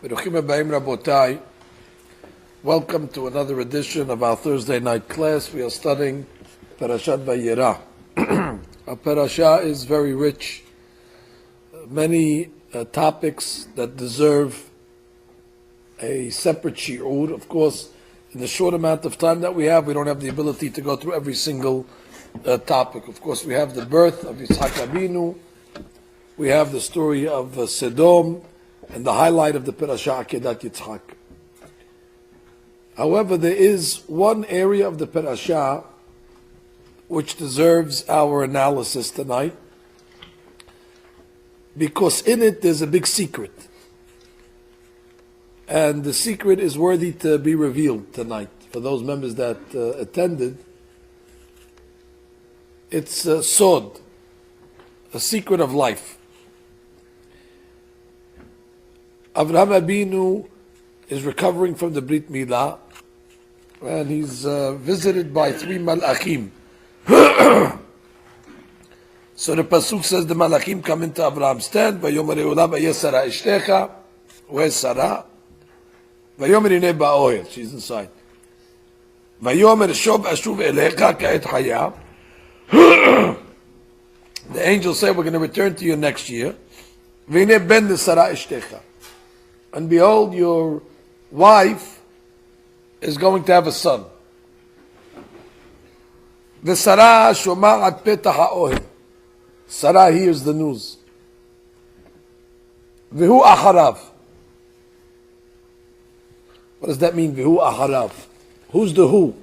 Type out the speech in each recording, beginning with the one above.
Beruchim Habayim Rabotai. Welcome to another edition of our Thursday night class. We are studying Parashat Vayera. Our parasha is very rich. Many topics that deserve a separate shi'ur. Of course, in the short amount of time that we have, we don't have the ability to go through every single topic. Of course, we have the birth of Yitzhak Avinu. We have the story of Sodom, and the highlight of the parasha Akedat Yitzhak. However, there is one area of the parasha which deserves our analysis tonight, because in it there's a big secret, and the secret is worthy to be revealed tonight for those members that attended. It's a sod, a secret of life. Avraham Abinu is recovering from the Brit Milah, and he's visited by three malachim. So the pasuk says the malachim come into Abraham's tent. Vayomer Yehuda vayeh Sarah ishtecha. Where's Sarah? Vayomer hinei ba'ohel. She's inside. Vayomer shob ashuv elecha ka'et hayah. The angels say, we're going to return to you next year. V'hinei ben de Sarah ishtecha. And behold, your wife is going to have a son. The Sarah shoma'at petach ha'ohel. Sarah hears the news. V'hu aharav. What does that mean, v'hu aharav? Who's the who?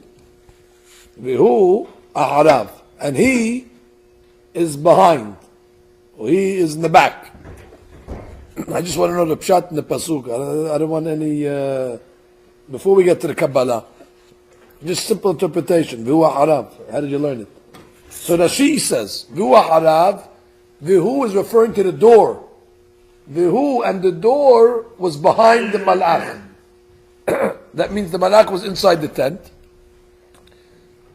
V'hu aharav. And he is behind. Or he is in the back. I just want to know the pshat and the pasuk. I don't want any, before we get to the Kabbalah, just simple interpretation. V'hu harav. How did you learn it? So Rashi says, V'hu harav, V'hu is referring to the door. V'hu, and the door was behind the malach. That means the malach was inside the tent.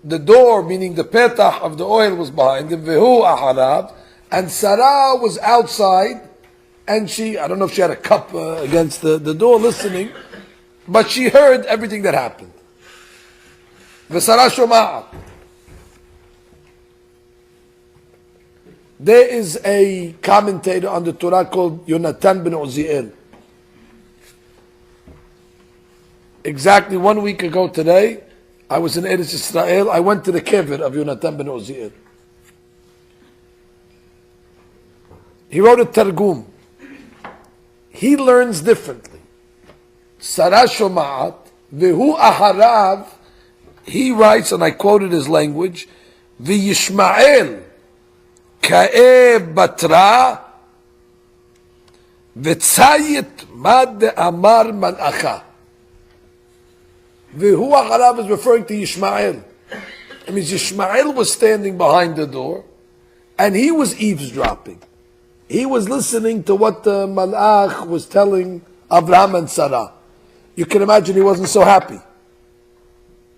The door, meaning the petach of the oil, was behind him. V'hu harav, and Sarah was outside. And she, I don't know if she had a cup against the door listening, but she heard everything that happened. V'sara shoma'at. There is a commentator on the Torah called Yonatan ben Uziel. Exactly 1 week ago today, I was in Eretz Israel. I went to the kever of Yonatan ben Uziel. He wrote a targum. He learns differently. Sarah shoma'at, v'hu aharav. He writes, and I quoted his language, v'yishma'el ka'e batra v'tzayit mad amar mal'acha. V'hu aharav is referring to Yishma'el. It means Yishma'el was standing behind the door, and he was eavesdropping. He was listening to what the malach was telling Abraham and Sarah. You can imagine he wasn't so happy.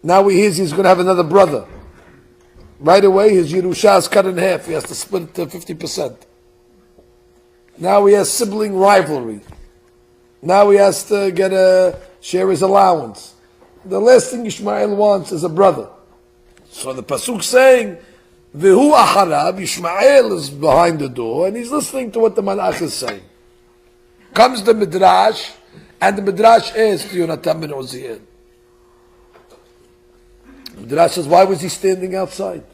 Now he hears he's going to have another brother. Right away his Yerusha is cut in half. He has to split it to 50%. Now he has sibling rivalry. Now he has to share his allowance. The last thing Ishmael wants is a brother. So the pasuk saying, V'hu aharav, Yishma'el is behind the door, and he's listening to what the malach is saying. Comes the midrash, and the midrash is to Yonatan ben Uziel. The midrash says, why was he standing outside?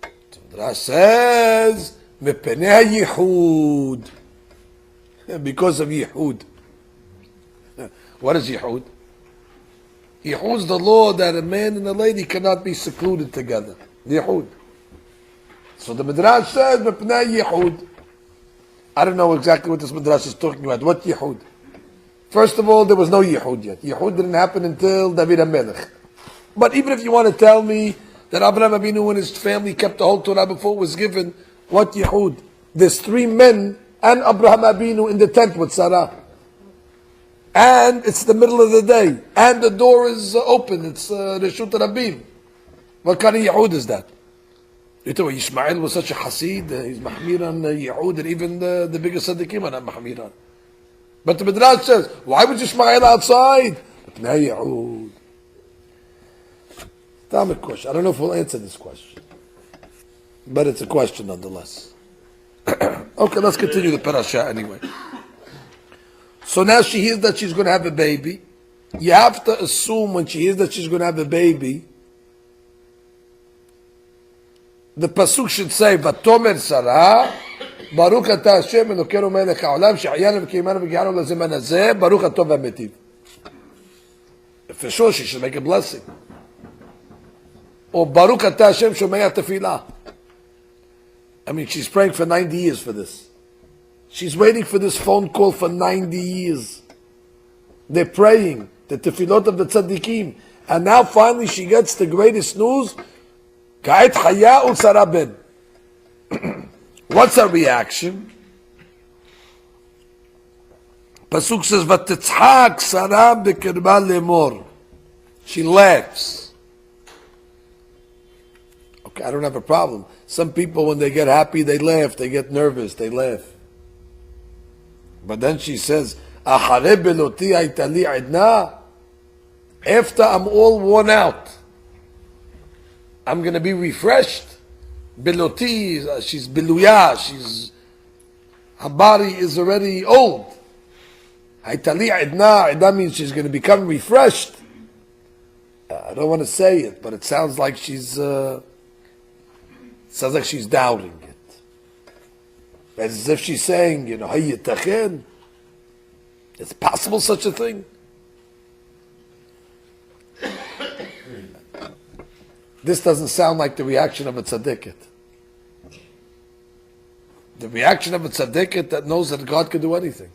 The midrash says, Mepenei Yehud. Because of Yehud. What is Yehud? Yehud is the law that a man and a lady cannot be secluded together. Yehud. So the Midrash says, Mepnei Yehud. I don't know exactly what this Midrash is talking about. What Yehud? First of all, there was no Yehud yet. Yehud didn't happen until David HaMelech. But even if you want to tell me that Abraham Abinu and his family kept the whole Torah before it was given, what Yehud? There's three men and Abraham Abinu in the tent with Sarah. And it's the middle of the day. And the door is open. It's Reshut Rabim. What kind of Yehud is that? You know, Ishmael was such a Hasid, he's Mahmiran Yehud, and even the biggest Sadiqim are not Mahmiran. But the Midrash says, why was Ishmael outside? Damn question. I don't know if we'll answer this question, but it's a question nonetheless. Okay, let's continue the parasha anyway. So now she hears that she's going to have a baby. You have to assume when she hears that she's going to have a baby, the pasuk should say, "Vatomer Sarah, Baruch Ata Hashem Elokeinu Melech Haolam, She'ayanu v'kiyamanu v'gihanu lezeman hazeh, Baruch Atov v'Metiv." For sure, she should make a blessing. Or Baruch Ata Hashem Shomei Tefillah. I mean, she's praying for 90 years for this. She's waiting for this phone call for 90 years. They're praying the tefillot of the tzaddikim. And now finally she gets the greatest news. Ka'et Chaya ul Sarah ben. What's her reaction? Pasuk says, V'titzhak Sarah b'kirba lemor. She laughs. Okay, I don't have a problem. Some people, when they get happy, they laugh. They get nervous, they laugh. But then she says, Ahare beloti haytali idna. After I'm all worn out, I'm going to be refreshed. Beloti, she's biluya, her body is already old. Haytali idna, idna means she's going to become refreshed. I don't want to say it, but it sounds like she's doubting it. As if she's saying, hey, yitachen. It's possible such a thing. This doesn't sound like the reaction of a tzaddiket. The reaction of a tzaddiket that knows that God can do anything.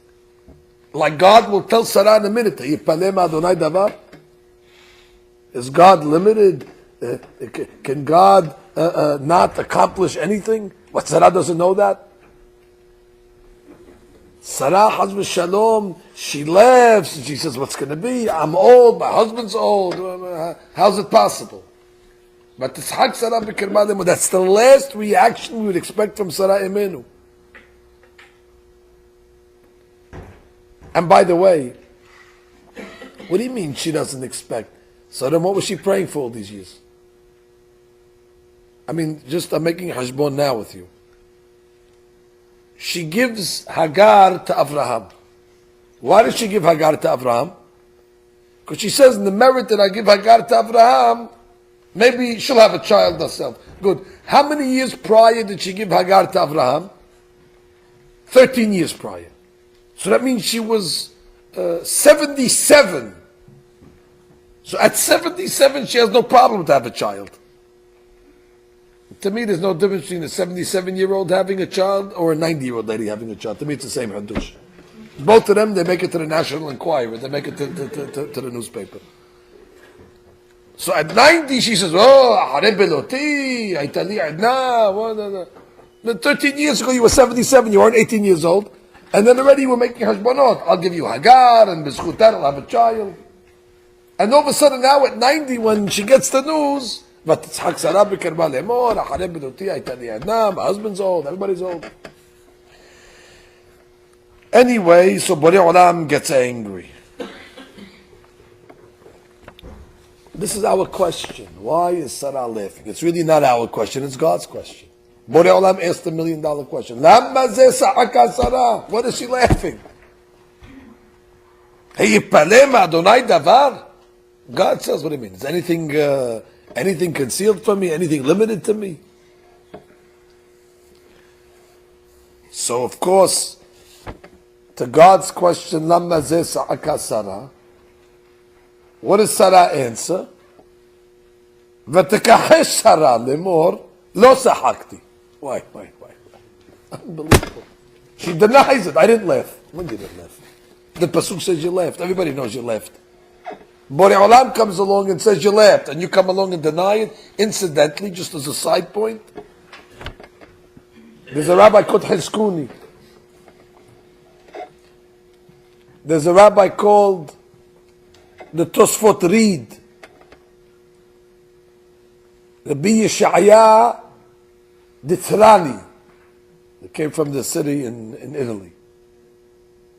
Like God will tell Sarah in a minute, Yipalem Adonai davar. Is God limited? Can God not accomplish anything? What, Sarah doesn't know that? Sarah, Hazb Shalom, she laughs and she says, what's going to be? I'm old, my husband's old. How's it possible? But Titzhak Sarah b'kirba lemor, that's the last reaction we would expect from Sarah Imenu. And by the way, what do you mean she doesn't expect? So then what was she praying for all these years? I mean, I'm making hashbon now with you. She gives Hagar to Avraham. Why does she give Hagar to Avraham? Because she says, in the merit that I give Hagar to Avraham, maybe she'll have a child herself. Good. How many years prior did she give Hagar to Avraham? 13 years prior. So that means she was 77. So at 77, she has no problem to have a child. To me, there's no difference between a 77-year-old having a child or a 90-year-old lady having a child. To me, it's the same hadush. Both of them, they make it to the National Enquirer. They make it to the newspaper. So at 90, she says, oh, beloti, aytali adna. Then 13 years ago, you were 77, you weren't 18 years old. And then already you were making hashbonot. I'll give you Hagar, and b'zchut that I'll have a child. And all of a sudden now at 90, when she gets the news, V'titzhak Sarah b'kirba lemor, Ahare beloti haytali adna, my husband's old, everybody's old. Anyway, so Borei Olam gets angry. This is our question. Why is Sarah laughing? It's really not our question, it's God's question. Borei Olam asked $1 million question. Lama zeh sa'aka Sarah? What is she laughing? Heyipalem Adonai davar? God says, what do you mean? Is anything concealed from me? Anything limited to me? So of course, to God's question, Lama zeh sa'aka Sarah? What does Sarah answer? V'tekahesh Sarah lemor lo sahakti. Why? Unbelievable. She denies it. I didn't laugh. When did you laugh? The pasuk says you laughed. Everybody knows you laughed. Borei Olam comes along and says you laughed, and you come along and deny it. Incidentally, just as a side point, there's a rabbi called Hezkuni. There's a rabbi called the Tosfot Reed. Rabbi Yeshaya Ditzrani. They came from the city in Italy.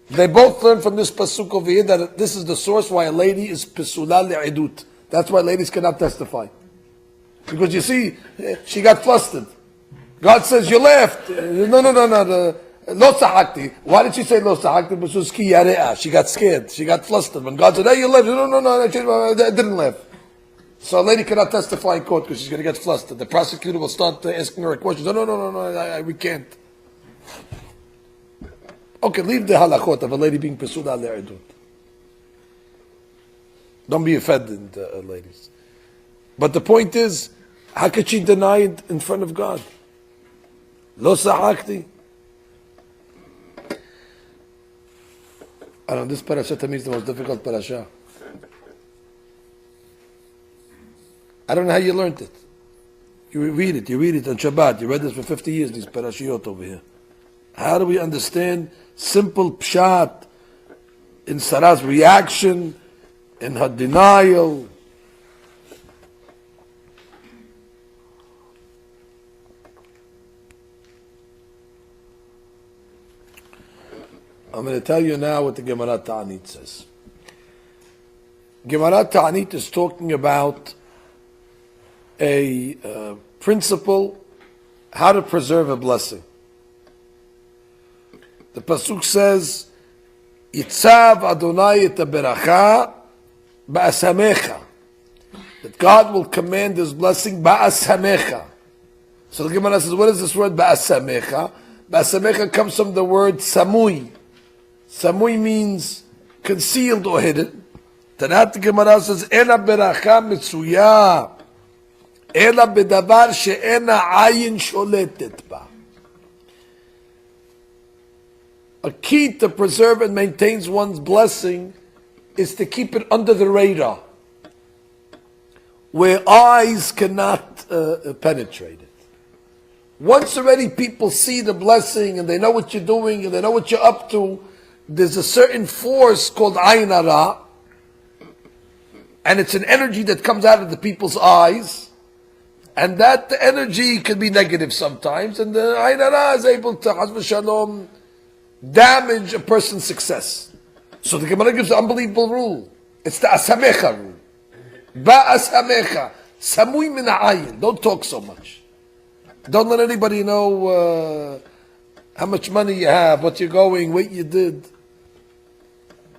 They both learn from this pasuk over here that this is the source why a lady is pesula le'edut. That's why ladies cannot testify. Because you see, she got flustered. God says, you laughed. No. Lo sahakti. Why did she say lo sahakti? Because she got scared. She got flustered. When God said, hey, you laughed. No, I didn't laugh. So a lady cannot testify in court because she's going to get flustered. The prosecutor will start asking her questions. No, we can't. Okay, leave the halachot of a lady being pesula le'edut. Don't be offended, ladies. But the point is, how could she deny it in front of God? Lo sahakti. I don't know, this parasha to me is the most difficult parasha. I don't know how you learned it. You read it on Shabbat. You read this for 50 years, these parashiyot over here. How do we understand simple pshat in Sarah's reaction, in her denial? I'm going to tell you now what the Gemara Ta'anit says. Gemara Ta'anit is talking about a principle, how to preserve a blessing. The pasuk says, "Itzav Adonai et beracha ba'asamecha," that God will command His blessing ba'asamecha. So the Gemara says, what is this word ba'asamecha? Ba'asamecha comes from the word samui. Samui means concealed or hidden. Tanat the Gemara says, "Ena beracha mitzuya, ela bedavar she'ena ayin sholetet ba." A key to preserve and maintain one's blessing is to keep it under the radar, where eyes cannot penetrate it. Once already people see the blessing and they know what you're doing and they know what you're up to, there's a certain force called Ayin Hara, and it's an energy that comes out of the people's eyes, and that energy can be negative sometimes, and the Ayin Hara is able to, Haz v'shalom, damage a person's success. So the Gemara gives an unbelievable rule. It's the asamecha rule. Ba'asamecha. Samui min ha'ayin. Don't talk so much. Don't let anybody know how much money you have, what you're going, what you did.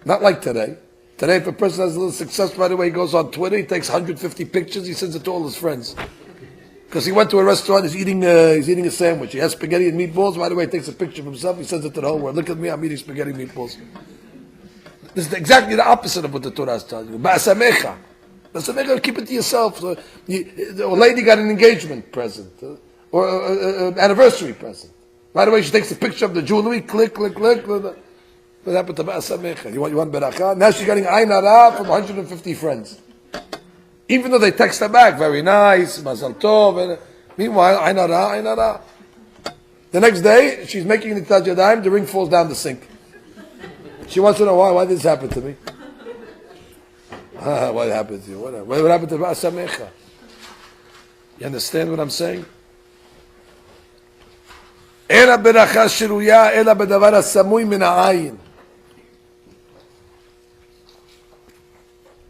Not like today. Today, if a person has a little success, right away he goes on Twitter, he takes 150 pictures, he sends it to all his friends. Because he went to a restaurant, he's eating a sandwich. He has spaghetti and meatballs. Right away, he takes a picture of himself. He sends it to the whole world. Look at me, I'm eating spaghetti and meatballs. This is exactly the opposite of what the Torah is telling you. Ba'asamecha. Ba'asamecha, keep it to yourself. So a lady got an engagement present or an anniversary present. Right away, she takes a picture of the jewelry. Click. What happened to Ba'asamecha? You want beracha? Now she's getting Ayin Hara from 150 friends. Even though they text her back, very nice, Mazal Tov. Meanwhile, Ayin Hara. The next day, she's making the Tajadayim, the ring falls down the sink. She wants to know why did this happen to me? What happened to you? What happened to Ba'asamecha? You understand what I'm saying? Ela beracha shiruya, ela bedavar hasamui min ha'ayin.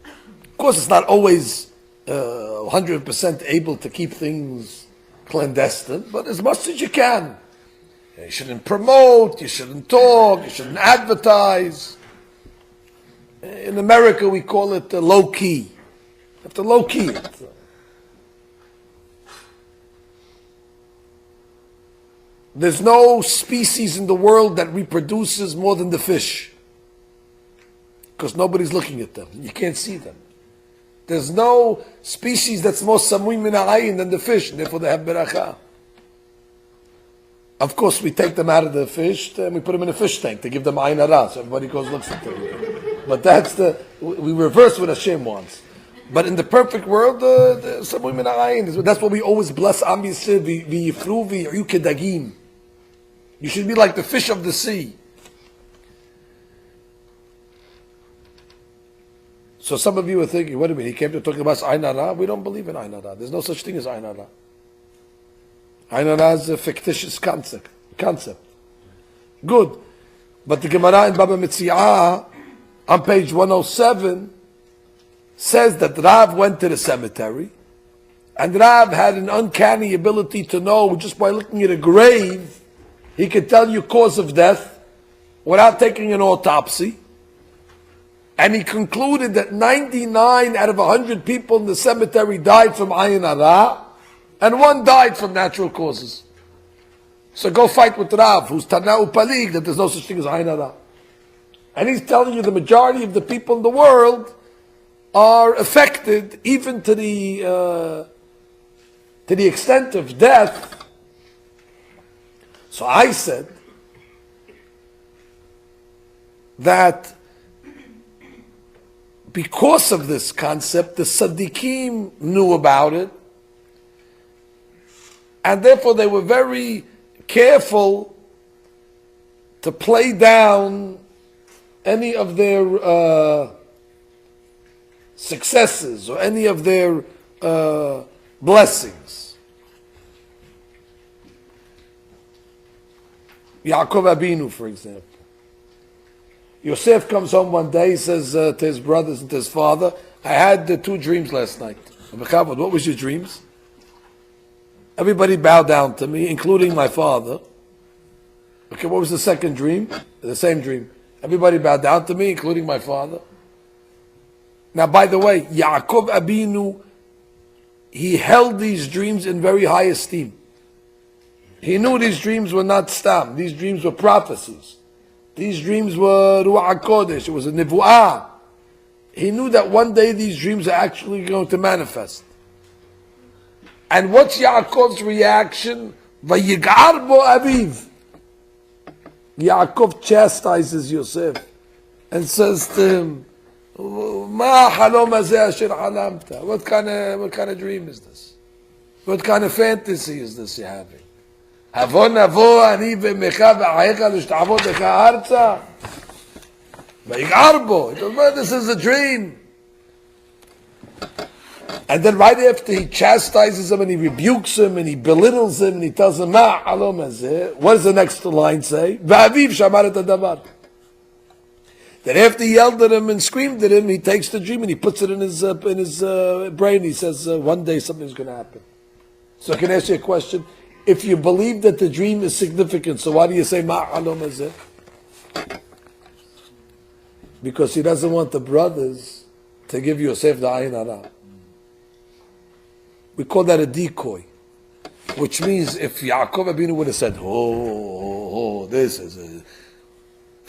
Of course, it's not always 100% able to keep things clandestine, but as much as you can. You shouldn't promote, you shouldn't talk, you shouldn't advertise. In America, we call it low-key. You have to low-key it. There's no species in the world that reproduces more than the fish, because nobody's looking at them. You can't see them. There's no species that's more samui min ha'ayin than the fish, and therefore they have beracha. Of course, we take them out of the fish and we put them in a fish tank to give them Ayin Hara, so everybody goes looks at them. But we reverse what Hashem wants. But in the perfect world, samui min ha'ayin, that's what we always bless Am Yisrael, v'yifru v'yi'u kedagim. You should be like the fish of the sea. So some of you are thinking, wait a minute, he came to talk about Ayin Hara? We don't believe in Ayin Hara. There's no such thing as Ayin Hara. Ayin Hara is a fictitious concept. Good. But the Gemara in Baba Metziah, on page 107, says that Rav went to the cemetery, and Rav had an uncanny ability to know, just by looking at a grave, he could tell you cause of death without taking an autopsy. And he concluded that 99 out of 100 people in the cemetery died from Ayin Hara, and one died from natural causes. So go fight with Rav, who's Tana Upalig, that there's no such thing as Ayin Hara. And he's telling you the majority of the people in the world are affected, even to the extent of death. So I said that because of this concept, the Tzaddikim knew about it, and therefore they were very careful to play down any of their successes or any of their blessings. Yaakov Abinu, for example. Yosef comes home one day, he says to his brothers and to his father, I had 2 dreams last night. What was your dreams? Everybody bowed down to me, including my father. Okay, what was the second dream? The same dream. Everybody bowed down to me, including my father. Now, by the way, Yaakov Abinu, he held these dreams in very high esteem. He knew these dreams were not stam. These dreams were prophecies. These dreams were Ruach HaKodesh. It was a Nevu'ah. He knew that one day these dreams are actually going to manifest. And what's Yaakov's reaction? Vayigar bo aviv. Yaakov chastises Yosef and says to him, Ma halom hazeh asher halamta. What kind of dream is this? What kind of fantasy is this you're having? Havon avo ani ve'mecha ve'ahecha l'shta'avod lecha arza. Vayigar bo. He goes, this is a dream. And then right after he chastises him and he rebukes him and he belittles him and he tells him, Ma halom hazeh. What does the next line say? Va'aviv shamar et hadavar. Then after he yelled at him and screamed at him, he takes the dream and he puts it in his brain. He says, one day something's going to happen. So I can ask you a question. If you believe that the dream is significant, so why do you say, Ma halom hazeh? Because he doesn't want the brothers to give Yosef the Ayin Hara. We call that a decoy. Which means if Yaakov Abinu would have said, this is a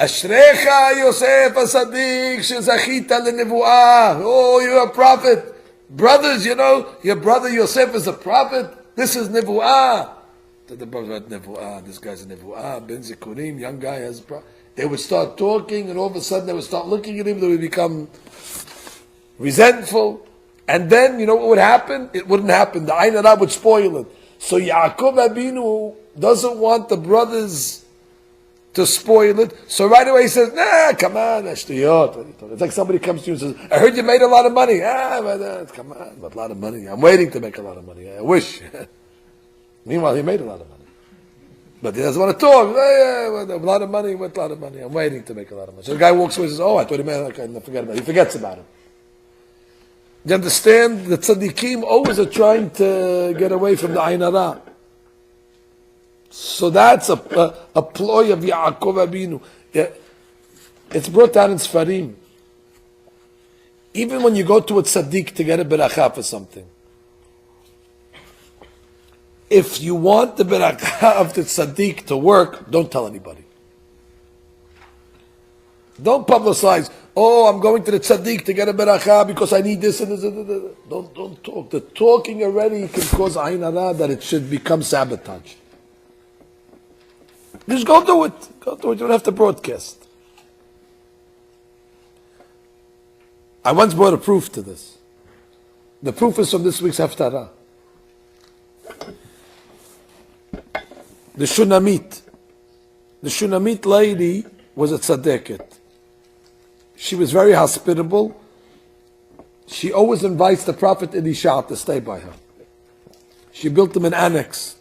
Ashrecha Yosef HaSadik Shezachita Lenevuah. Oh, you're a prophet. Brothers, you know, your brother Yosef is a prophet. This is Nevuah. The brothers about Nevuah. This guy's a Nevuah. Ben Zikurim, young guy has a prophet. They would start talking, and all of a sudden they would start looking at him. They would become resentful. And then, you know what would happen? It wouldn't happen. The Ayin Hara would spoil it. So Yaakov Abinu doesn't want the brothers to spoil it. So right away he says, nah, come on, ashtiyot. It's like somebody comes to you and says, I heard you made a lot of money. Come on, but a lot of money. I'm waiting to make a lot of money. I wish. Meanwhile, he made a lot of money. But he doesn't want to talk. A lot of money, what a lot of money? I'm waiting to make a lot of money. So the guy walks away and says, I thought he made, okay, forget about it. He forgets about it. You understand? The tzaddikim always are trying to get away from the Ayin Hara. So that's a ploy of Yaakov Abinu. Yeah. It's brought down in Sfarim. Even when you go to a tzaddik to get a beracha for something, if you want the beracha of the tzaddik to work, don't tell anybody. Don't publicize, I'm going to the tzaddik to get a beracha because I need this and this. Don't talk. The talking already can cause Ayin Hara that it should become sabotage. Just go do it. Go do it. You don't have to broadcast. I once brought a proof to this. The proof is from this week's Haftarah. The Shunamit. The Shunamit lady was a tzaddiket. She was very hospitable. She always invites the Prophet Elisha to stay by her. She built him an annex.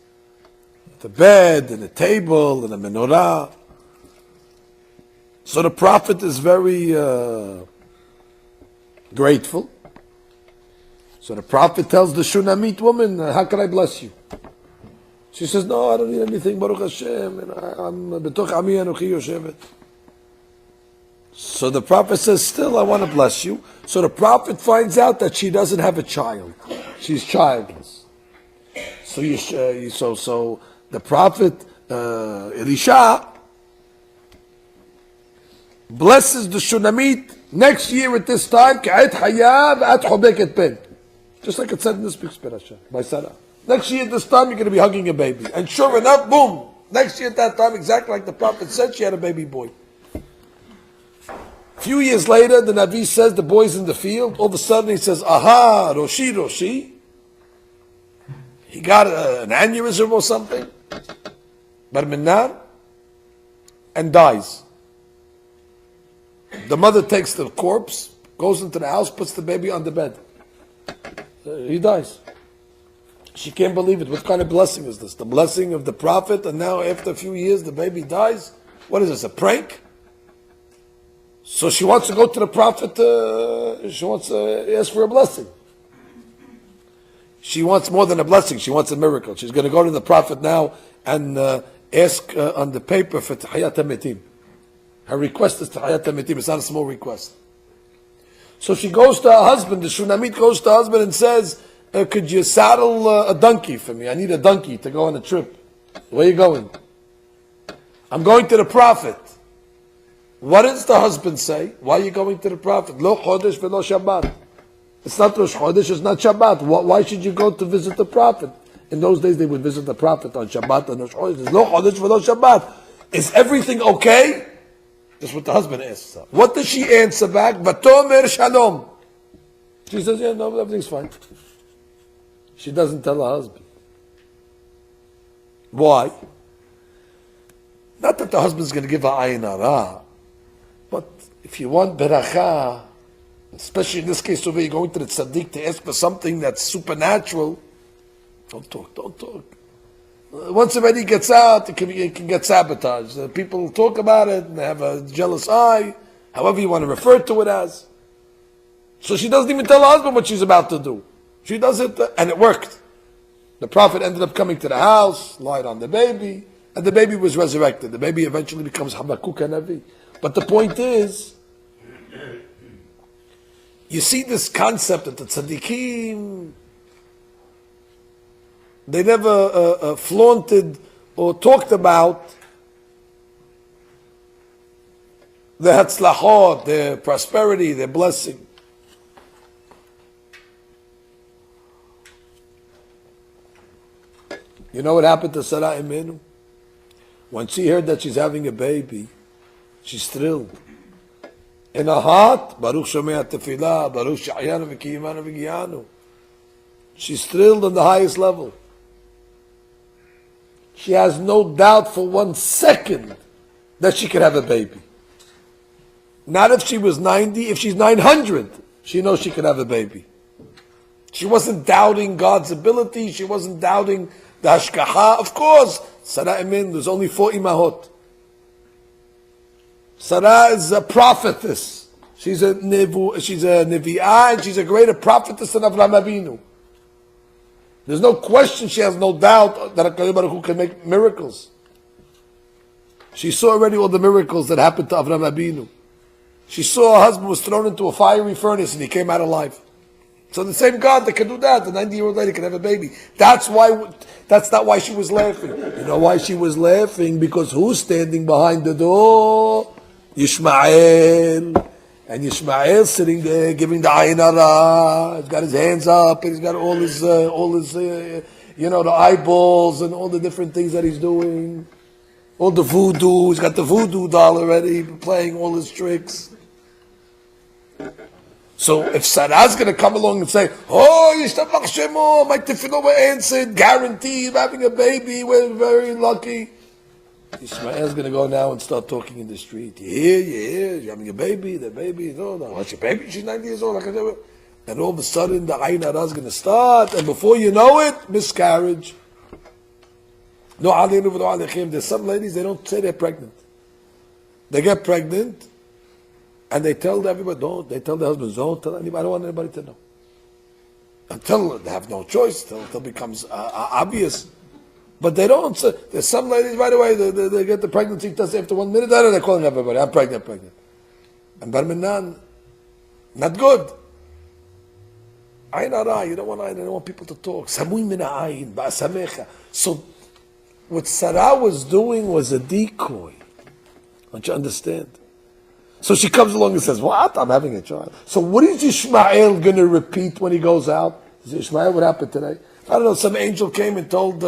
The bed and a table and a menorah. So the prophet is very grateful. So the prophet tells the Shunamite woman, how can I bless you? She says, no, I don't need anything, Baruch Hashem, and I'm betoch ami anochi yoshevet. So the prophet says, still, I want to bless you. So the prophet finds out that she doesn't have a child. She's childless. So the prophet Elisha blesses the Shunamite next year at this time, just like it said in this week's parasha by Sarah. Next year at this time, you're going to be hugging a baby. And sure enough, boom, next year at that time, exactly like the prophet said, she had a baby boy. A few years later, the Navi says the boy's in the field. All of a sudden he says, aha, Roshi. He got an aneurysm or something, bar minar, and dies. The mother takes the corpse, goes into the house, puts the baby on the bed. He dies. She can't believe it. What kind of blessing is this? The blessing of the prophet, and now after a few years the baby dies? What is this, a prank? So she wants to go to the prophet, she wants to ask for a blessing. She wants more than a blessing, she wants a miracle. She's going to go to the prophet now and ask on the paper for Tahiyat HaMetim. Her request is Tahiyat HaMetim, it's not a small request. So she goes to her husband, the Shunamite goes to her husband and says, could you saddle a donkey for me? I need a donkey to go on a trip. Where are you going? I'm going to the prophet. What does the husband say? Why are you going to the prophet? Lo Chodesh velo Shabbat. It's not Rosh Chodesh, it's not Shabbat. Why should you go to visit the prophet? In those days they would visit the prophet on Shabbat and Rosh Chodesh. Lo Chodesh velo Shabbat. Is everything okay? That's what the husband asks her. What does she answer back? Vatomer Shalom. She says, yeah, no, everything's fine. She doesn't tell her husband. Why? Not that the husband's going to give her Ayin Hara, but if you want beracha, especially in this case over you're going to the tzaddik to ask for something that's supernatural, don't talk. Once already gets out, it can get sabotaged. People talk about it and they have a jealous eye, however you want to refer to it as. So she doesn't even tell her husband what she's about to do. She does it, and it worked. The prophet ended up coming to the house, lied on the baby, and the baby was resurrected. The baby eventually becomes Habakkuk Navi. But the point is, you see this concept that the tzaddikim, they never flaunted or talked about their hatzlachot, their prosperity, their blessing. You know what happened to Sarah Imenu? When she heard that she's having a baby, she's thrilled. In her heart, Baruch Shomei Tefillah, Baruch Sha'ayanu V'Kiyimanu V'Giyanu. She's thrilled on the highest level. She has no doubt for 1 second that she could have a baby. Not if she was 90, if she's 900, she knows she could have a baby. She wasn't doubting God's ability, she wasn't doubting the hashgacha. Of course, Sarah Imin, there's only 4 imahot. Sarah is a prophetess. She's a nevi'ah, and she's a greater prophetess than Avraham Avinu. There's no question, she has no doubt that HaKadosh Baruch Hu can make miracles. She saw already all the miracles that happened to Avraham Avinu. She saw her husband was thrown into a fiery furnace and he came out alive. So the same God that can do that, the 90-year-old lady can have a baby. That's not why she was laughing. You know why she was laughing? Because who's standing behind the door? Yishmael. And Yishmael sitting there giving the Ayin Hara. He's got his hands up and he's got all his the eyeballs and all the different things that he's doing. All the voodoo. He's got the voodoo doll already playing all his tricks. So if Sarah's going to come along and say, oh, Yishtabach Shemo, my tefillah were answered, guaranteed, having a baby, we're very lucky. Ishmael's going to go now and start talking in the street. You hear, you're having a baby, the baby, no, what's your baby? She's 90 years old. And all of a sudden the Ayin Hara is going to start, and before you know it, miscarriage. No aleinu v'lo aleichem. There's some ladies, they don't say they're pregnant. They get pregnant, and they tell everybody, they tell the husbands, don't tell anybody, I don't want anybody to know. Until they have no choice, until it becomes obvious. But they don't. There's some ladies right away, they get the pregnancy test after 1 minute, they're calling everybody, I'm pregnant. And Bar Minan, not good. Ayin Hara, you don't want people to talk. Samui min ha'ayin, ba'asamecha. So, what Sarah was doing was a decoy. Don't you understand? So she comes along and says, what? I'm having a child. So what is Ishmael going to repeat when he goes out? Ishmael, what happened today? I don't know, some angel came and told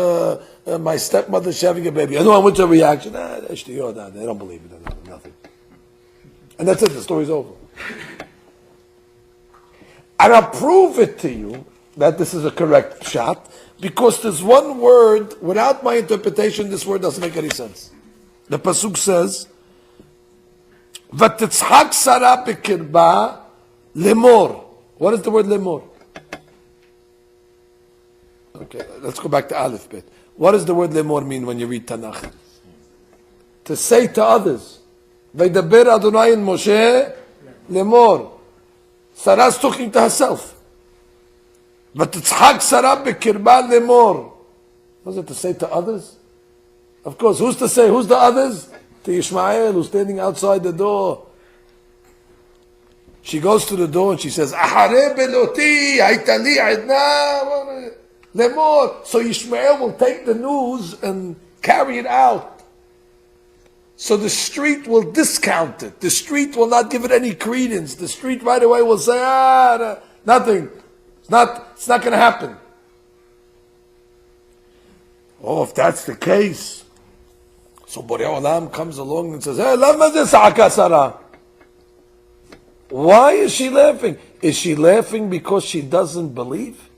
my stepmother she's having a baby. I know, what's her reaction? They don't believe it, nothing. And that's it, the story's over. And I'll prove it to you that this is a correct shot, because there's one word, without my interpretation, this word doesn't make any sense. The pasuk says, "V'titzhak Sarah b'kirba lemor." What is the word lemor? Okay, let's go back to Aleph Bet. What does the word lemor mean when you read Tanakh? To say to others. V'yidaber Adonai and Moshe lemor. Sarah's talking to herself. V'titzhak Sarah b'kirba lemor. What is it to say to others? Of course, who's to say? Who's the others? To Ishmael, who's standing outside the door. She goes to the door and she says, Ahare beloti, haitali idna, lemor. So Ishmael will take the news and carry it out. So the street will discount it. The street will not give it any credence. The street right away will say, nothing. It's not going to happen. Oh, if that's the case, so Borei Olam comes along and says, hey, lama zeh Sarah. Why is she laughing? Is she laughing because she doesn't believe?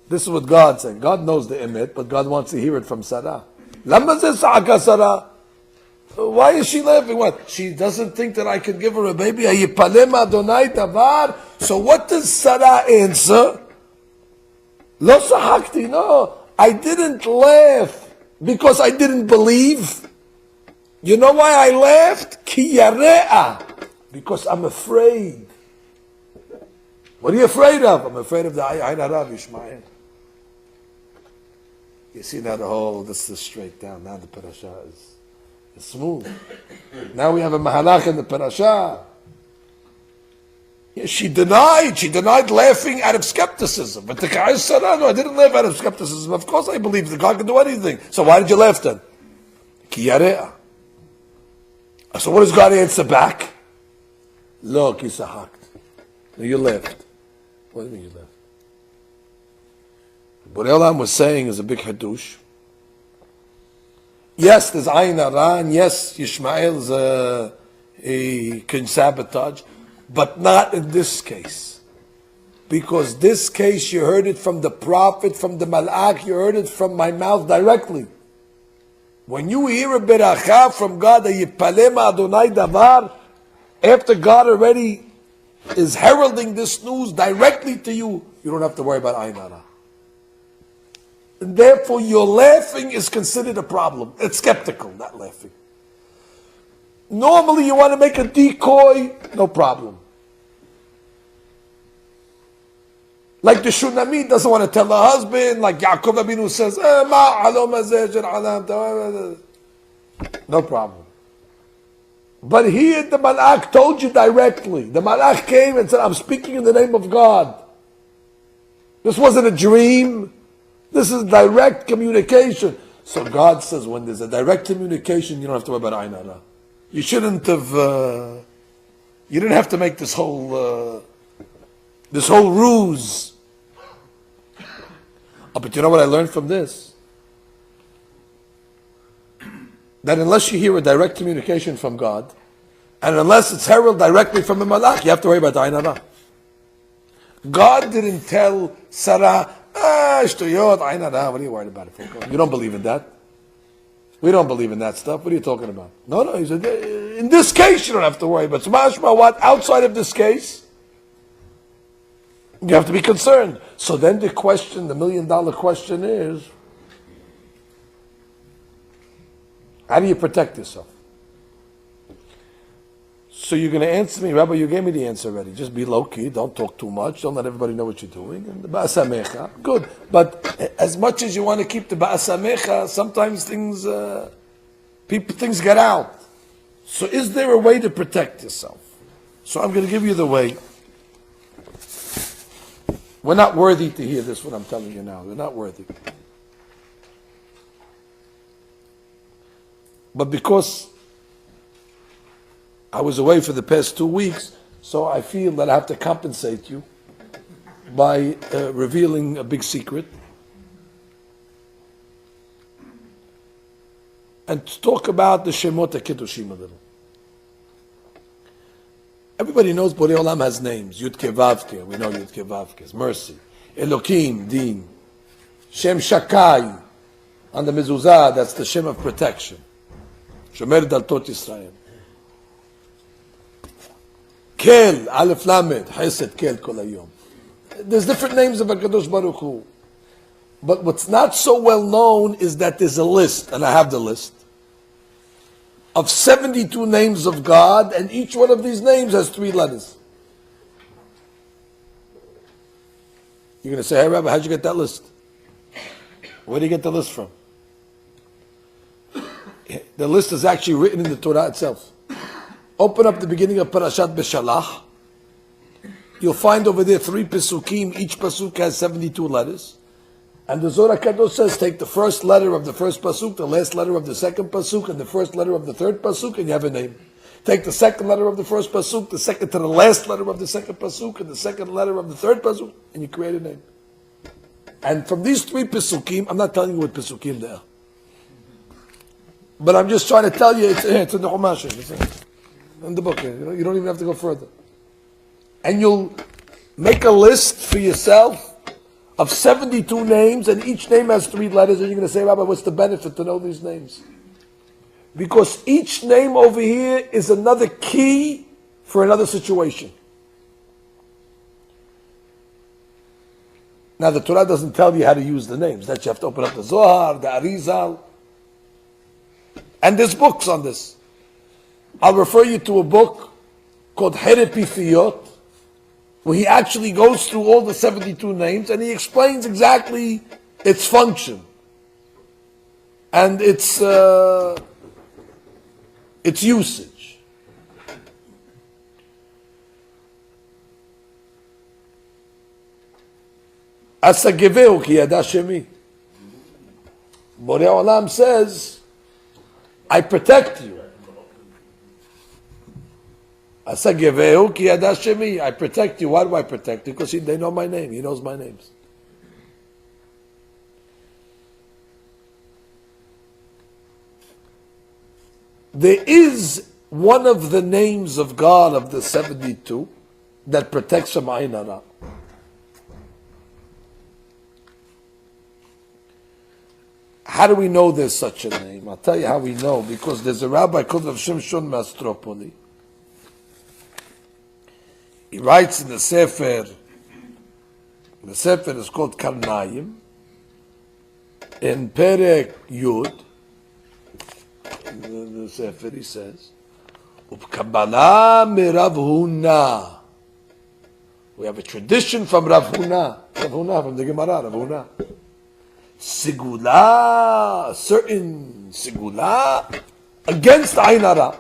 This is what God's saying. God knows the emet, but God wants to hear it from Sarah. Lama zeh Sarah. Why is she laughing? What? She doesn't think that I could give her a baby? Hayipalem Adonai davar. So what does Sarah answer? Lo sahakti. No, I didn't laugh because I didn't believe. You know why I laughed? Ki yare'a. Because I'm afraid. What are you afraid of? I'm afraid of the Ayin Hara of Ishmael. You see now this is straight down. Now the parasha is smooth. Now we have a mahalach in the parasha. She denied laughing out of skepticism. But the guy said, no, I didn't laugh out of skepticism. Of course I believe that God can do anything. So why did you laugh then? Ki yare'a. So what does God answer back? Lo ki sahakt. No, you laughed. What do you mean you laughed? What Elam was saying is a big hadush. Yes, there's Ayin Hara, and yes, Ishmael he can sabotage, but not in this case. Because this case, you heard it from the prophet, from the malach, you heard it from my mouth directly. When you hear a beracha from God, Hayipalem Adonai davar, after God already is heralding this news directly to you, you don't have to worry about Ayin Hara. And therefore, your laughing is considered a problem. It's skeptical, not laughing. Normally, you want to make a decoy, no problem. Like the Shunamit doesn't want to tell her husband, like Yaakov Abinu says, no problem. But here, the Malach told you directly. The Malach came and said, I'm speaking in the name of God. This wasn't a dream. This is direct communication. So God says, when there's a direct communication, you don't have to worry about Ayin Hara. You shouldn't have, you didn't have to make this whole ruse. Oh, but you know what I learned from this? That unless you hear a direct communication from God, and unless it's heralded directly from the Malach, you have to worry about Ayin Hara. God didn't tell Sarah, shtuyot, Ayin Hara, what are you worried about it for? You don't believe in that. We don't believe in that stuff. What are you talking about? No, he said, in this case you don't have to worry, but mashma what? Outside of this case, you have to be concerned. So then the question, the $1 million question is, how do you protect yourself? So you're going to answer me, Rabbi, you gave me the answer already. Just be low-key, don't talk too much, don't let everybody know what you're doing. And the Ba'asamecha, good. But as much as you want to keep the Ba'asamecha, sometimes things get out. So is there a way to protect yourself? So I'm going to give you the way. We're not worthy to hear this, what I'm telling you now. We're not worthy. But because I was away for the past 2 weeks, so I feel that I have to compensate you by revealing a big secret. And to talk about the Shemot HaKiddushim a little. Everybody knows Borei Olam has names. Yud Ke Vav Ke, we know Yud Ke Vav Ke, mercy. Elokim, Din. Shem Shakai, on the mezuzah, that's the Shem of protection. Shomer Daltot Yisrael. Kel, Aleph Lamed, Chesed Kel Kol Hayom. There's different names of HaKadosh Baruch Hu. But what's not so well known is that there's a list, and I have the list, of 72 names of God, and each one of these names has 3 letters. You're going to say, hey Rabbi, how'd you get that list? Where do you get the list from? The list is actually written in the Torah itself. Open up the beginning of Parashat Beshalach. You'll find over there 3 Pesukim. Each Pasuk has 72 letters. And the Zohar HaKadosh says, take the first letter of the first Pasuk, the last letter of the second Pasuk, and the first letter of the third Pasuk, and you have a name. Take the second letter of the first Pasuk, the second to the last letter of the second Pasuk, and the second letter of the third Pasuk, and you create a name. And from these 3 Pesukim, I'm not telling you what Pesukim they are. But I'm just trying to tell you, it's in the Chumash, it's in the book. You don't even have to go further. And you'll make a list for yourself of 72 names, and each name has 3 letters, and you're going to say, Rabbi, what's the benefit to know these names? Because each name over here is another key for another situation. Now, the Torah doesn't tell you how to use the names. That you have to open up the Zohar, the Arizal, and there's books on this. I'll refer you to a book called Herepithiyot, where he actually goes through all the 72 names and he explains exactly its function and its usage. Asageveu ki yada shemi. Borei Olam says, I protect you. I protect you. Why do I protect you? Because they know my name. He knows my names. There is one of the names of God of the 72 that protects from Ayin Hara. How do we know there's such a name? I'll tell you how we know. Because there's a rabbi called Rav Shimshon Mastropoli. He writes in the Sefer is called Karnayim, in Perek Yud, the Sefer, he says, Kabbalah mi Rav Huna. We have a tradition from Rav Huna from the Gemara, Rav Huna. Sigula, certain Sigula, against Ayin Hara.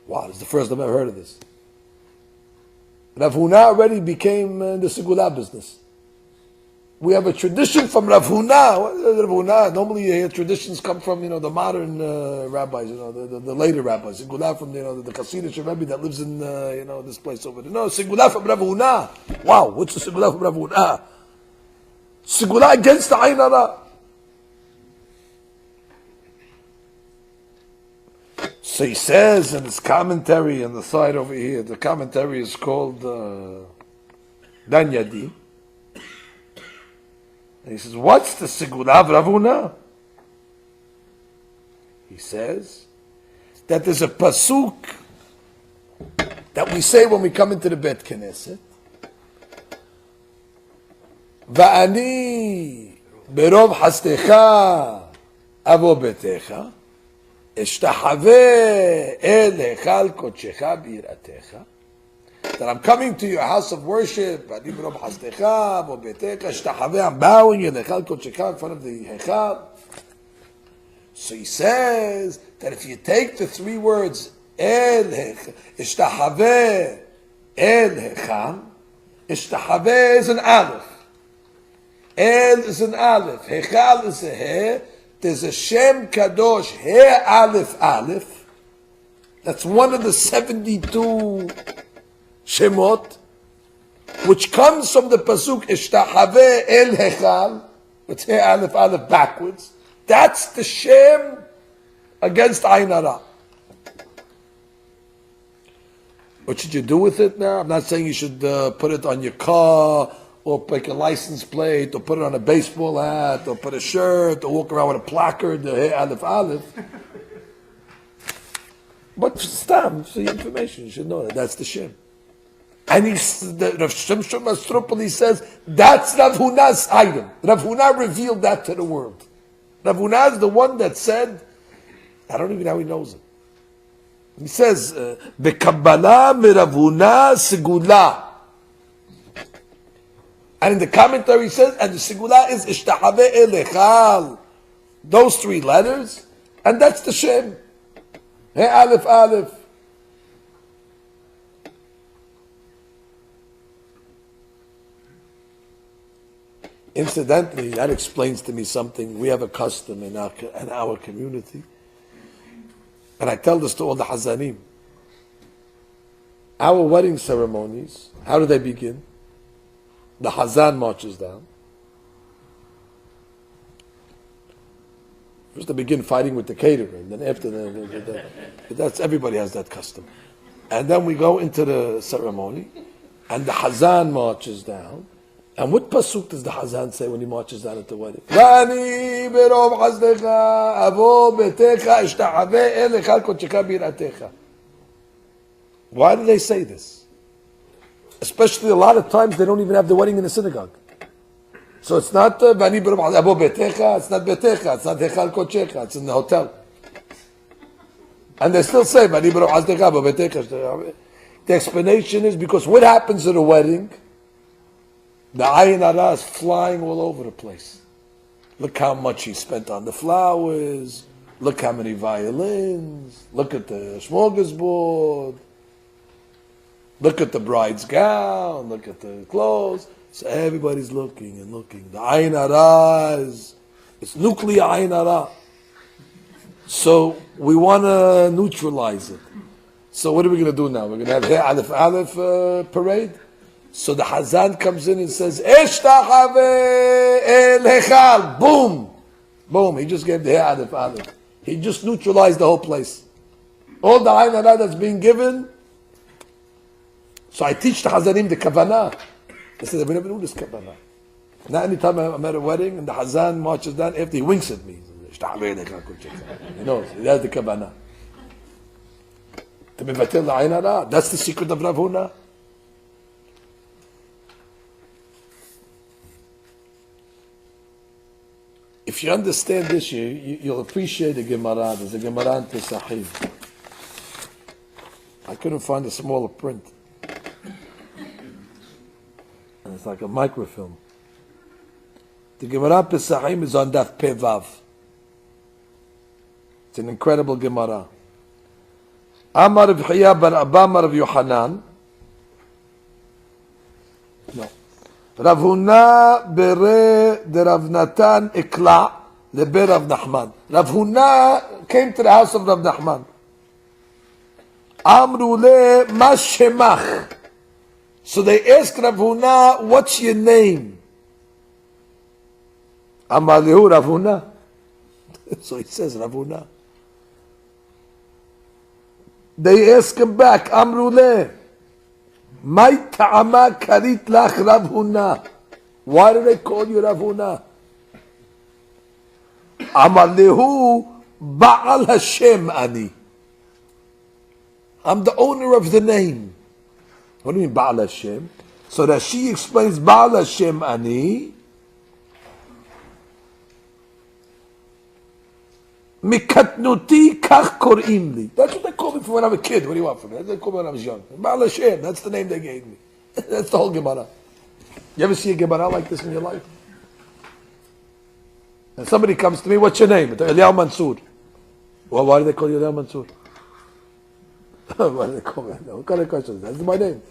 Wow, this is the first time I've heard of this. Rav Huna already became in the Sigula business. We have a tradition from Rav Huna. Rav Huna, normally traditions come from, the modern rabbis, the later rabbis. Sigula from, the Hasidic Rabbi that lives in, this place over there. No, Sigula from Rav Huna. Wow, what's the Sigula from Rav Huna? Sigula against the Ayin Hara. So he says in his commentary on the side over here, the commentary is called Dan Yadi. And he says, what's the Sigula of Rav Huna? He says that there's a pasuk that we say when we come into the Bet Knesset. Va'ani berov hastecha avo betecha. Ishtahave el hechal kodshecha b'yiratecha. That I'm coming to your house of worship. I'm bowing in the hechal kodshecha in front of the hechal. So he says that if you take the three words el ishtahave el hechal, ishtahave is an aleph. El is an aleph. Hechal is a he. There's a Shem Kadosh He Aleph Aleph. That's one of the 72 Shemot, which comes from the pasuk Ishtahave El Hechal, with He Aleph Aleph backwards. That's the Shem against Ayin Hara. What should you do with it now? I'm not saying you should put it on your car, or make a license plate, or put it on a baseball hat, or put a shirt, or walk around with a placard, Hey Aleph Aleph. But stam, for your information, you should know that that's the Shem. And Rav Shimshon Mastrupoli says, that's Rav Huna's item. Rav Huna revealed that to the world. Rav Huna is the one that said, I don't even know how he knows it. He says, Bekabbalah mi Rav Huna segula. And in the commentary he says, and the Sigula is Ishtahave Elechal. Those three letters, and that's the Shem. He Aleph Aleph. Incidentally, that explains to me something. We have a custom in our community. And I tell this to all the Hazanim. Our wedding ceremonies, how do they begin? The Hazan marches down. First they begin fighting with the caterer, and then after that's everybody has that custom. And then we go into the ceremony, and the Hazan marches down. And what pasuk does the Hazan say when he marches down at the wedding? Vani berov chazdecha avo betecha ishtahave el echal kodshecha b'yiratecha. Why do they say this? Especially a lot of times they don't even have the wedding in the synagogue. So it's not Bani Berov Abo Betecha, it's not Betecha, it's not Hechal Kodshecha, it's in the hotel. And they still say Bani Berov Azdecha Abo Betecha. The explanation is because what happens at a wedding? The Ayin Hara is flying all over the place. Look how much he spent on the flowers, look how many violins, look at the smorgasbord. Look at the bride's gown, look at the clothes. So everybody's looking and looking. The Ayin Hara it's nuclear Ayin Hara. So we want to neutralize it. So what are we going to do now? We're going to have He Aleph Aleph parade. So the Hazan comes in and says, Ishtahave el hechal. Boom. Boom. He just gave the He Aleph Aleph. He just neutralized the whole place. All the Ayin Hara that's being given. So I teach the Hazanim the Kavanah. They said, we never knew this Kavanah. Now anytime I'm at a wedding and the Hazan marches down, after he winks at me, he knows, he has the Kavanah. To mevatel the Ayin Hara, that's the secret of Rav Huna. If you understand this, you'll appreciate the Gemara. There's a Gemara in Pesachim. I couldn't find a smaller print. And it's like a microfilm. The Gemara Pesachim is on Daf Pevav. It's an incredible Gemara. Amar Rav Chiya bar Abba Amar Rav Yochanan. No. Rav Huna bere de Rav Natan ikla lebe Rav Nachman. Rav Huna came to the house of Rav Nachman. Amru le ma shemach. So they asked Rav Huna, what's your name? Amar lehu Rav Huna. So he says Rav Huna. They ask him back, Amru le. Mai ta'ama karit lach Rav Huna. Why do they call you Rav Huna? Amar lehu Ba'al Hashem ani. I'm the owner of the name. What do you mean Ba'al Hashem? So that she explains Ba'al Hashem ani. Mikatnuti kach korim li. That's what they called me from when I was a kid. What do you want from me? That's what they called me when I was young. Baal Hashem, that's the name they gave me. That's the whole Gemara. You ever see a Gemara like this in your life? And somebody comes to me, what's your name? Eliyahu Mansour. Well, why do they call you Eliyahu Mansour? Why do they call me? What kind of question is that? That's my name.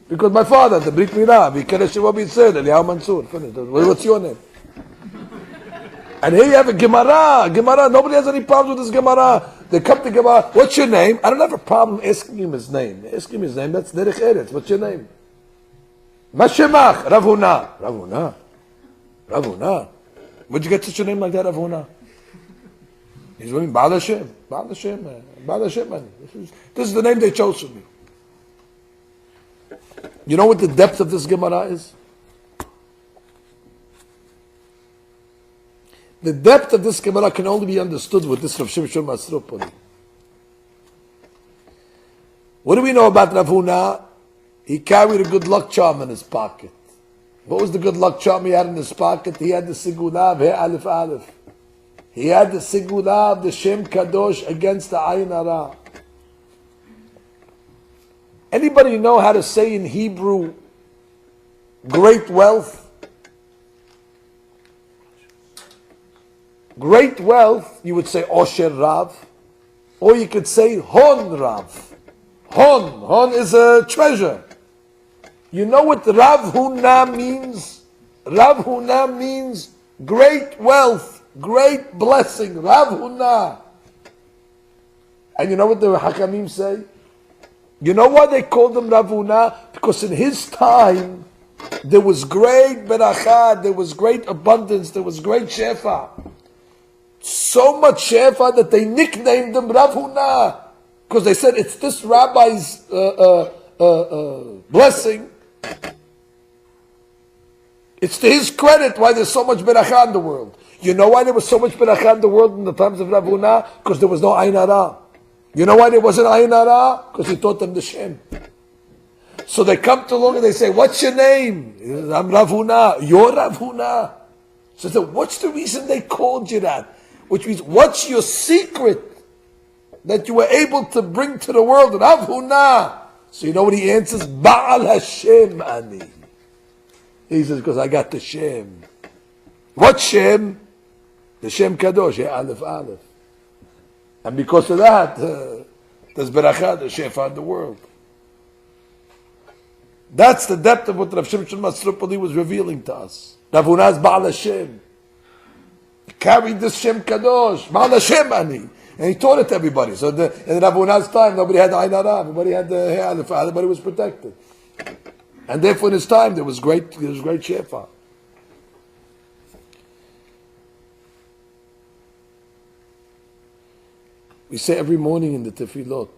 Because my father, the Brit Milah, Bikeresh said, Eliyahu Mansour. What's your name? And here you have a Gemara. Nobody has any problems with this Gemara. They come to Gemara. What's your name? I don't have a problem asking him his name. Ask him his name. That's Derech Eretz. What's your name? Mashemach. Rav Huna. Rav Huna. Where'd you get such a name like that, Rav Huna? He's with me. Baal Hashem. Baal Hashem, man. Baal Hashem, man. This is the name they chose for me. You know what the depth of this Gemara is? The depth of this Gemara can only be understood with this Rav Shimshon Masrupoli. What do we know about Rav Huna? He carried a good luck charm in his pocket. What was the good luck charm he had in his pocket? He had the Sigulav, He Aleph Aleph. He had the Sigulav, the Shem Kadosh against the Ayin Hara. Anybody know how to say in Hebrew, great wealth? Great wealth, you would say Osher Rav, or you could say Hon Rav. Hon is a treasure. You know what Rav Huna means? Rav Huna means great wealth, great blessing. Rav Huna. And you know what the Hakamim say? You know why they called him Rav Huna? Because in his time, there was great beracha, there was great abundance, there was great shefa. So much shefa that they nicknamed him Rav Huna, because they said it's this rabbi's blessing. It's to his credit why there's so much beracha in the world. You know why there was so much beracha in the world in the times of Rav Huna? Because there was no Ayin Hara. You know why there wasn't Ayin Hara? Because he taught them the Shem. So they come to along and they say, what's your name? I'm Rav Huna. You're Rav Huna. So they say, what's the reason they called you that? Which means, what's your secret that you were able to bring to the world? Rav Huna. So you know what he answers? Baal Hashem ani. He says, because I got the Shem. What Shem? The Shem Kadosh, Aleph Aleph. And because of that, there's beracha, the shefa in the world. That's the depth of what Rav Shimshon Masrupoli was revealing to us. Rav Huna's Baal Hashem. Carried this Shem Kadosh, Baal Hashem ani. And he taught it to everybody. So in Rav Huna's time, nobody had the Ayin Hara, everybody had the Aleph, everybody was protected. And therefore in his time, there was great shefa. We say every morning in the Tefillot,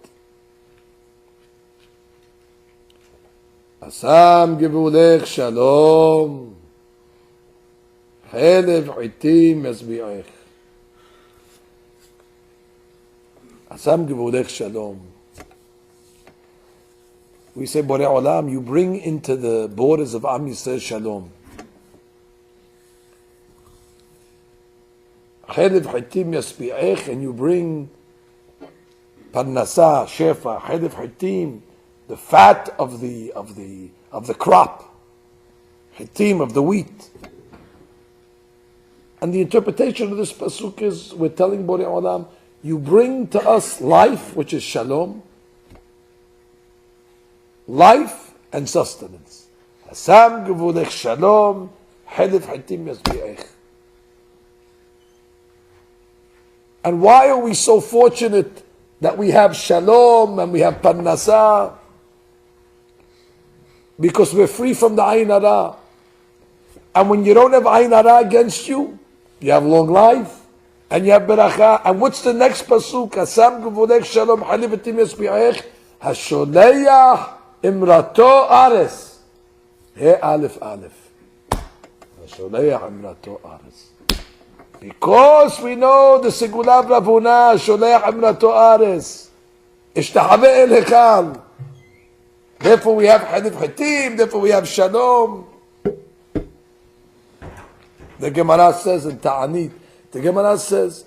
Asam gevulech shalom, chelev itim yasbi'ech. Asam gevulech shalom. We say, Borei Olam, you bring into the borders of Am Yisrael shalom. Chelev itim yasbi'ech, and you bring Parnasa, Shefa, Chelev Hitim, the fat of the crop, Hitim of the wheat. And the interpretation of this pasuk is, we're telling Borei Olam, you bring to us life, which is Shalom, life and sustenance. Hasam gevulech Shalom, Chelev Hitim yasbi'ech. And why are we so fortunate that we have Shalom and we have Parnasa? Because we're free from the Ayin Hara. And when you don't have Ayin Hara against you, you have long life and you have Beracha. And what's the next pasuk? Asam gevulech Shalom Chelev Hitim yasbi'ech Hasholeyach Imrato Ares. He Aleph Aleph. Hasholeyach Imrato Ares. Because we know the Sigulav Rav Huna, Sholeach Amrato Ares, Ishtahave El. Therefore we have Chelev Hitim, therefore we have Shalom. The Gemara says in Ta'anit, the Gemara says,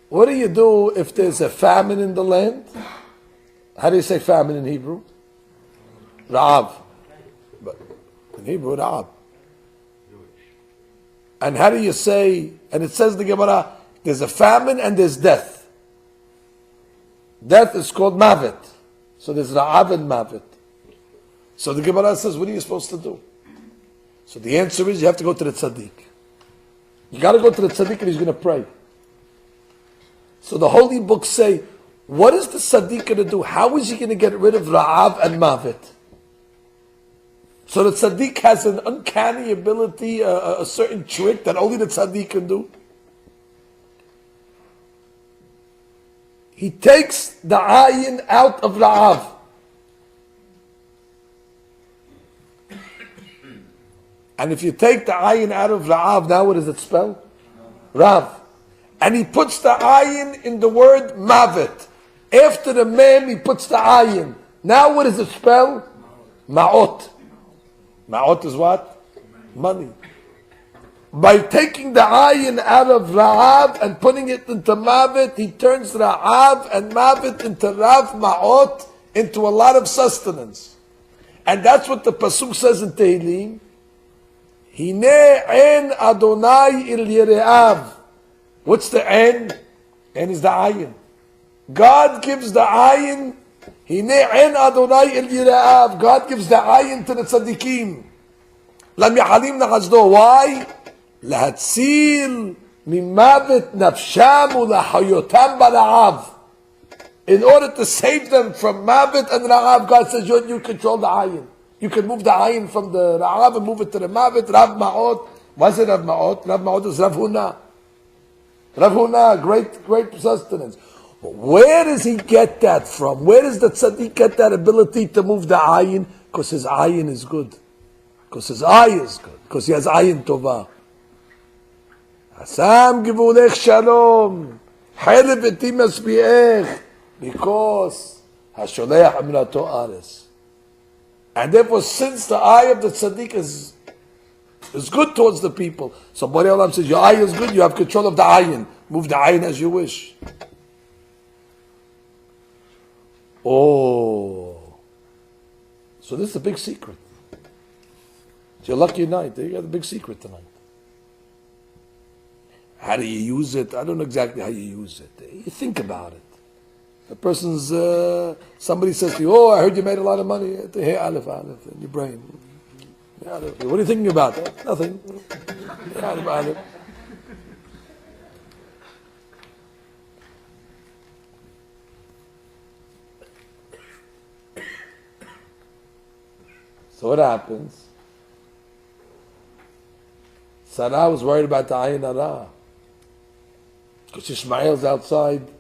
What do you do if there's a famine in the land? How do you say famine in Hebrew? Ra'av. But in Hebrew, Ra'av. And how do you say, and it says in the Gemara, there's a famine and there's death. Death is called Mavet. So there's Ra'av and Mavet. So the Gemara says, what are you supposed to do? So the answer is, you have to go to the tzaddik. You got to go to the tzaddik and he's going to pray. So the holy books say, what is the tzaddik going to do? How is he going to get rid of Ra'av and Mavet? So the tzaddik has an uncanny ability, a certain trick that only the tzaddik can do. He takes the ayin out of Ra'av. And if you take the ayin out of Ra'av, now what does it spell? Rav. And he puts the ayin in the word Mavet. After the mem, he puts the ayin. Now what does it spell? Ma'ot. Ma'ot is what? Money. By taking the ayin out of Ra'av and putting it into Mavet, he turns Ra'av and Mavet into Rav Ma'ot, into a lot of sustenance. And that's what the Pasuk says in Tehillim. Hine en Adonai il Yere'av. What's the en? En is the ayin. God gives the ayin. Hine en Adonai il Yere'av. God gives the ayin to the tzaddikim. Lam yahalim nachazdo. Why? Lahatzil mimavet nafsham ulahayotam bara'av. In order to save them from Mavet and Ra'av, God says, you control the ayin. You can move the ayin from the Ra'av and move it to the Mavet. Rav Ma'ot. Why is it Rav Ma'ot? Rav Ma'ot is Rav Huna. Rav Huna, great sustenance. But where does he get that from? Where does the tzaddik get that ability to move the ayin? Because his ayin is good. Because his eye is good. Because he has ayin tovah. Asam givulech shalom. Chelev eti masbi'ech. Because hasholech amrato ares. And therefore, since the eye of the tzaddik is good towards the people, so Borei Olam says, your eye is good, you have control of the ayin. Move the ayin as you wish. Oh. So this is a big secret. It's your lucky night. You got a big secret tonight. How do you use it? I don't know exactly how you use it. You think about it. The person's, somebody says to you, oh, I heard you made a lot of money. Hey, Aleph, in your brain. What are you thinking about? Nothing. Hey, Aleph. So what happens? Sarah was worried about the Ayin Hara. Because Ishmael's outside.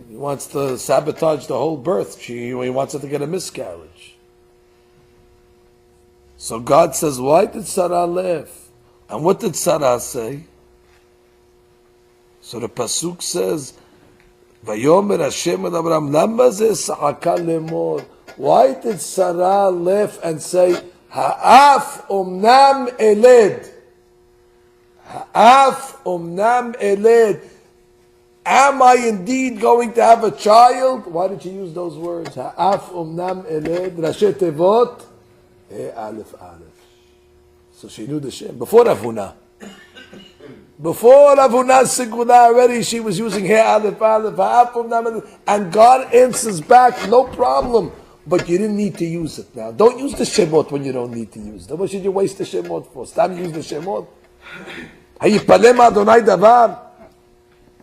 He wants to sabotage the whole birth. He wants her to get a miscarriage. So God says, why did Sarah laugh? And what did Sarah say? So the Pasuk says, Vayomer Hashem el Abraham, lama ze sa'aka lemor. Why did Sarah laugh and say, Ha'af omnam eled? Ha'af omnam eled. Am I indeed going to have a child? Why did she use those words? Ha'af omnam eled, Rashi Tevot, Aleph Aleph. So she knew the Shem. Before Rav Huna. Before Rav Huna's Segula already, she was using He Aleph Aleph, Ha'af omnam eled. And God answers back, no problem. But you didn't need to use it now. Don't use the Shemot when you don't need to use it. What should you waste the Shemot for? Stop using the Shemot. Hayipalem Adonai Davar.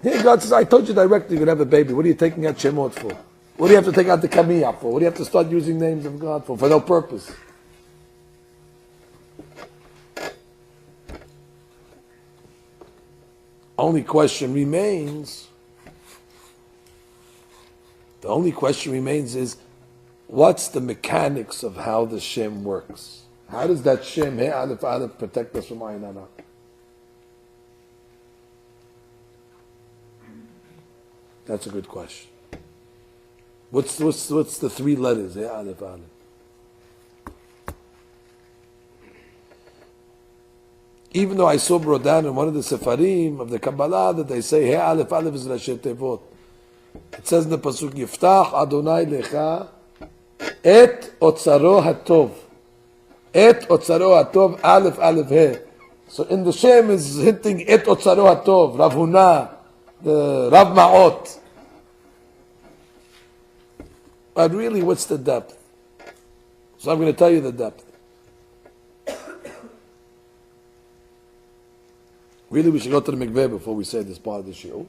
Here God says, I told you directly you're going to have a baby. What are you taking out Shemot for? What do you have to take out the Kamiyah for? What do you have to start using names of God for? For no purpose. Only question remains. The only question remains is, what's the mechanics of how the Shem works? How does that Shem, He Aleph Aleph, protect us from Ayin Hara? That's a good question. What's the three letters? He Aleph Aleph. Even though I saw brought down in one of the Sefarim of the Kabbalah that they say, He Aleph Aleph is Rashi Tevot. It says in the Pasuk, Yiftach Adonai Lecha Et Otzaro HaTov. Et Otzaro HaTov, Aleph Aleph He. So in the Shem is hinting Et Otzaro HaTov, Rav Huna, the Rav Ma'ot. But really, what's the depth? So I'm going to tell you the depth. Really, we should go to the mikveh before we say this part of the shiur.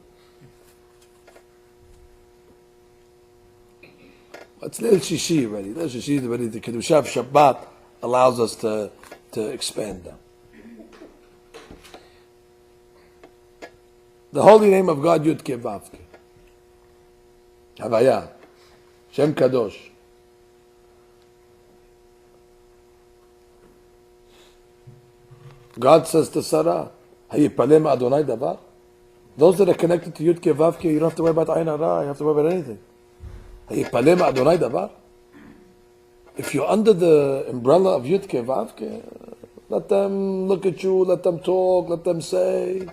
It's Leil Shishi already. Leil Shishi is already. The Kedusha Shabbat allows us to expand them. The holy name of God, Yud Ke Vav Ke. Havaya. Shem Kadosh. God says to Sarah, Hayipalem Adonai Davar. Those that are connected to Yud Ke Vav Ke, you don't have to worry about Ayin Hara, you don't have to worry about anything. Hayipalem Adonai Davar. If you're under the umbrella of Yud Ke Vav Ke, let them look at you, let them talk, let them say.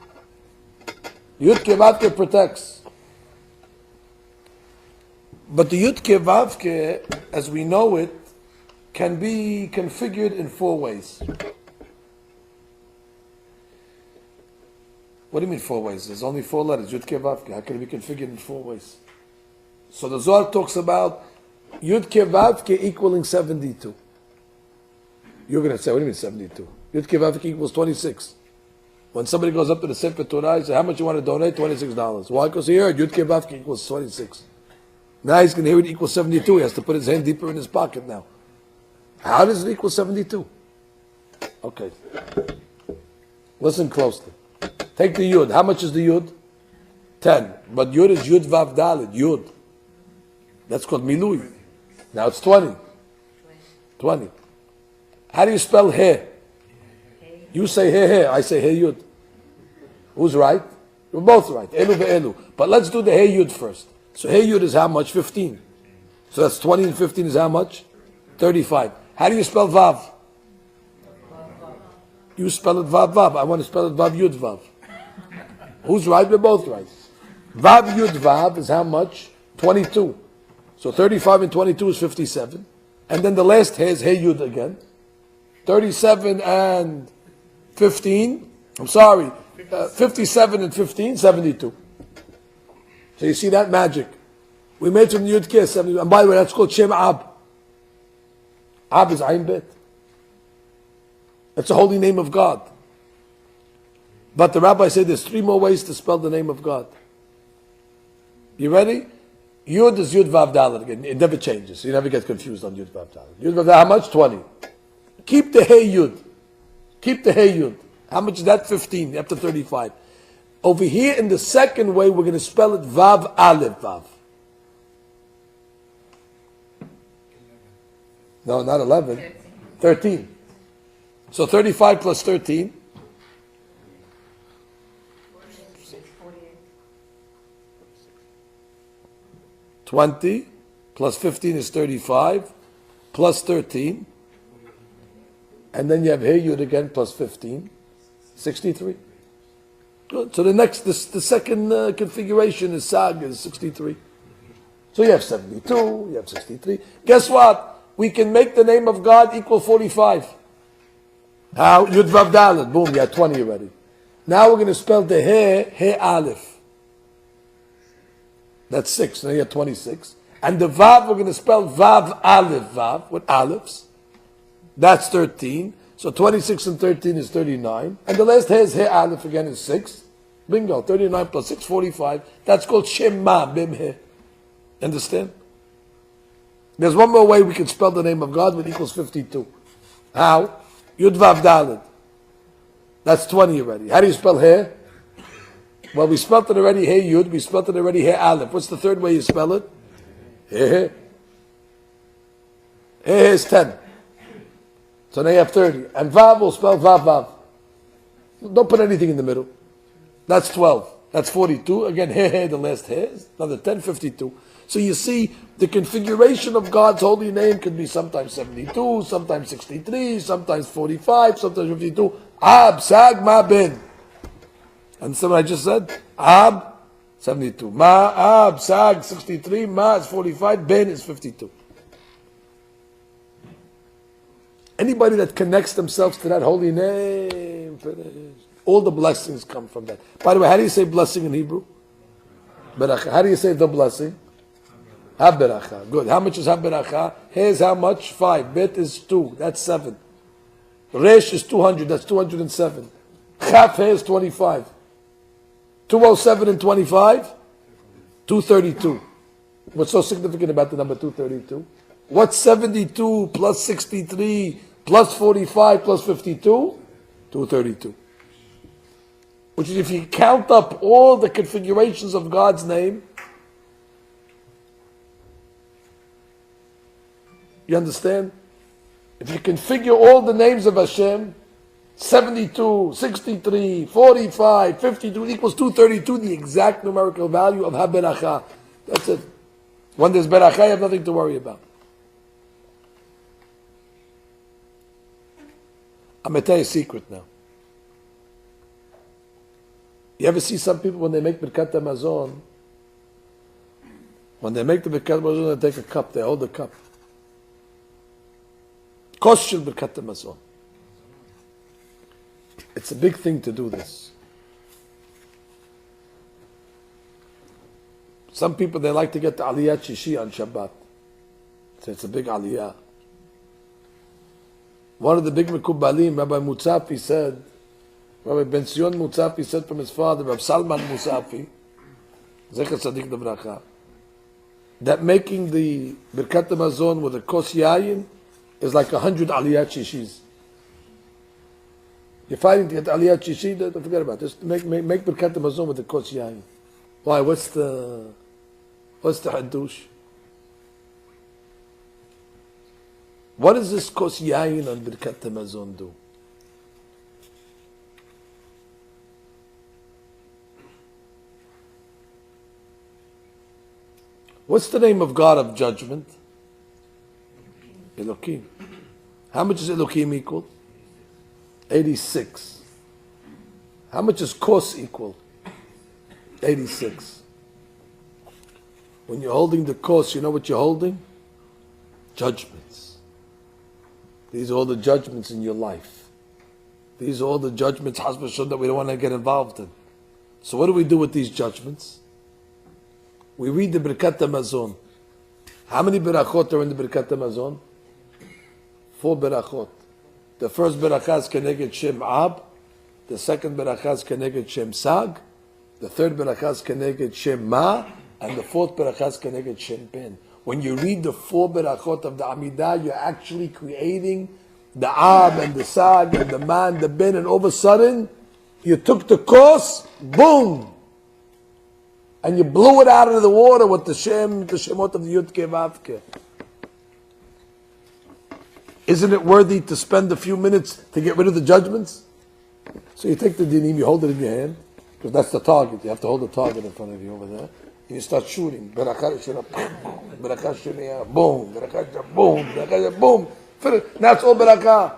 Yud Ke Vav Ke protects. But the Yud Ke Vav Ke, as we know it, can be configured in 4 ways. What do you mean 4 ways? There's only 4 letters, Yud Ke Vav Ke. How can it be configured in 4 ways? So the Zohar talks about Yud Ke Vav Ke equaling 72. You're going to say, what do you mean 72? Yud Ke Vav Ke equals 26. When somebody goes up to the Sefer Torah, he says, how much you want to donate? $26. Why? Because he heard Yud Ke Vav Ke equals 26. Now he's going to hear it equals 72. He has to put his hand deeper in his pocket now. How does it equal 72? Okay. Listen closely. Take the Yud. How much is the Yud? 10. But Yud is Yud Vav Dalet. Yud. That's called Milui. Now it's 20. 20. How do you spell He? You say He. I say He Yud. Who's right? We're both right. Elu ve'elu. But let's do the He Yud first. So He Yud is how much? 15. So that's 20 and 15 is how much? 35. How do you spell Vav? You spell it Vav Vav. I want to spell it Vav Yud Vav. Who's right? We're both right. Vav Yud Vav is how much? 22. So 35 and 22 is 57. And then the last He is He Yud again. 37 and 15. I'm sorry. 57 and 15, 72. So you see that magic. We made from Yud Ke 72. And by the way, that's called Shem Ab. Ab is Ayin Bet. That's the holy name of God. But the rabbi said there's 3 more ways to spell the name of God. You ready? Yud is Yud Vav Dalet again. It never changes. You never get confused on Yud Vav Dalet. Yud Vav Dalet, how much? 20. Keep the Hey Yud. Keep the Hey Yud. How much is that? 15. Up to 35. Over here in the second way, we're going to spell it Vav Aleph Vav. No, not 11. 13. So 35 plus 13. 20 plus 15 is 35 plus 13. And then you have Hey Yud again plus 15. 63. Good. So the second configuration is Sag is 63. So you have 72, you have 63. Guess what? We can make the name of God equal 45. How? Yud Vav Dalet. Boom, you have 20 already. Now we're going to spell the He Aleph. That's 6. Now you have 26. And the Vav, we're going to spell Vav Aleph Vav with Alephs. That's 13. So 26 and 13 is 39. And the last He is He Aleph again is 6. Bingo. 39 plus 6, 45. That's called Shema Bim He. Understand? There's one more way we can spell the name of God which equals 52. How? Yud Vav Dalet. That's 20 already. How do you spell He? Well, we spelled it already He Yud. We spelled it already He Aleph. What's the third way you spell it? He. He is 10. So now you have 30. And Vav will spell Vav Vav. Don't put anything in the middle. That's 12. That's 42. Again, He, the last He is another 10, 52. So you see, the configuration of God's holy name could be sometimes 72, sometimes 63, sometimes 45, sometimes 52. Ab, Sag, Ma, Ben. Understand what I just said? Ab, 72. Ma, Ab, Sag, 63. Ma is 45. Ben is 52. Anybody that connects themselves to that holy name, all the blessings come from that. By the way, how do you say blessing in Hebrew? Beracha. How do you say the blessing? Ha-beracha. Good. How much is ha-beracha? Here's how much? 5. Bet is 2. That's 7. Resh is 200. That's 207. Chaf here is 25. 207 and 25? 232. What's so significant about the number 232? What's 72 plus 63 plus 45 plus 52? 232. Which is, if you count up all the configurations of God's name, you understand? If you configure all the names of Hashem, 72, 63, 45, 52 equals 232, the exact numerical value of ha-beracha. That's it. When there's beracha, you have nothing to worry about. I'm going to tell you a secret now. You ever see some people when they make Birkat HaMazon, when they make the Birkat HaMazon, they take a cup, they hold the cup. Koshel Birkat HaMazon. It's a big thing to do this. Some people, they like to get the Aliyah Shishi on Shabbat. So it's a big Aliyah. One of the big Mekubalim, Rabbi Mutzafi said, Rabbi Ben Sion Mutzafi said from his father, Rabbi Salman Mutzafi, Zecher Tzaddik Devracha, that making the Birkat HaMazon with a kos yayin is like 100 Aliyah Shishis. You're fighting to get Aliyah Shishi, don't forget about it. Just make Birkat HaMazon with the kos yayin. Why? What's the hadush? What does this kos yayin on Birkat HaMazon do? What's the name of God of judgment? Elohim. How much is Elohim equal? 86. How much is kos equal? 86. When you're holding the kos, you know what you're holding? Judgments. These are all the judgments in your life. These are all the judgments, that we don't want to get involved in. So what do we do with these judgments? We read the Birkat HaMazon. How many berachot are in the Birkat HaMazon? 4 berachot. The first berachah is Keneged Shem Ab. The second berachah is Keneged Shem Sag. The third berachah is Keneged Shem Ma. And the fourth berachah is Keneged Shem Ben. When you read the 4 berachot of the Amidah, you're actually creating the Ab and the Sag and the Ma and the Ben, and all of a sudden, you took the kos, boom! And you blew it out of the water with the Shemot of the Yud Ke Vav Ke. Isn't it worthy to spend a few minutes to get rid of the judgments? So you take the dinim, you hold it in your hand, because that's the target. You have to hold the target in front of you over there. And you start shooting. Berakah Shena, Berakah Shena, boom, Berakah Shena, boom, Berakah Shena, boom. Now it's all Berakah.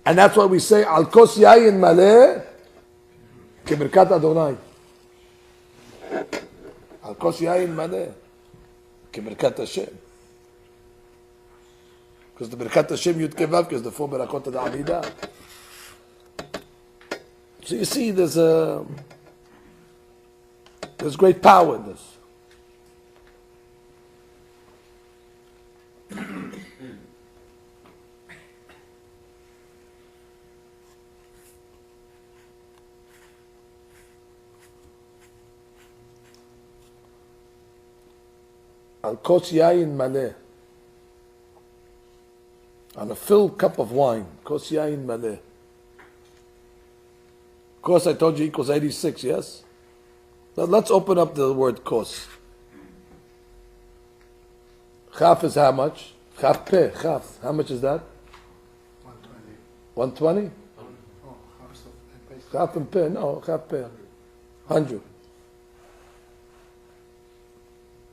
And that's why we say, Al kos yayin maleh ke birkat Adonai. Al kos yayin maleh ke birkat Hashem. Because the birkat Hashem Yud Ke Vav, because the 4 berakot of the Amidah. So you see, there's great power in this. Al kos yayin maleh, on a filled cup of wine, kos yayin maleh. Kos, I told you, equals 86, yes? Now let's open up the word kos. Chaf is how much? Chaf peh, chaf. How much is that? 120. 120? Chaf and peh, no, chaf peh. 100.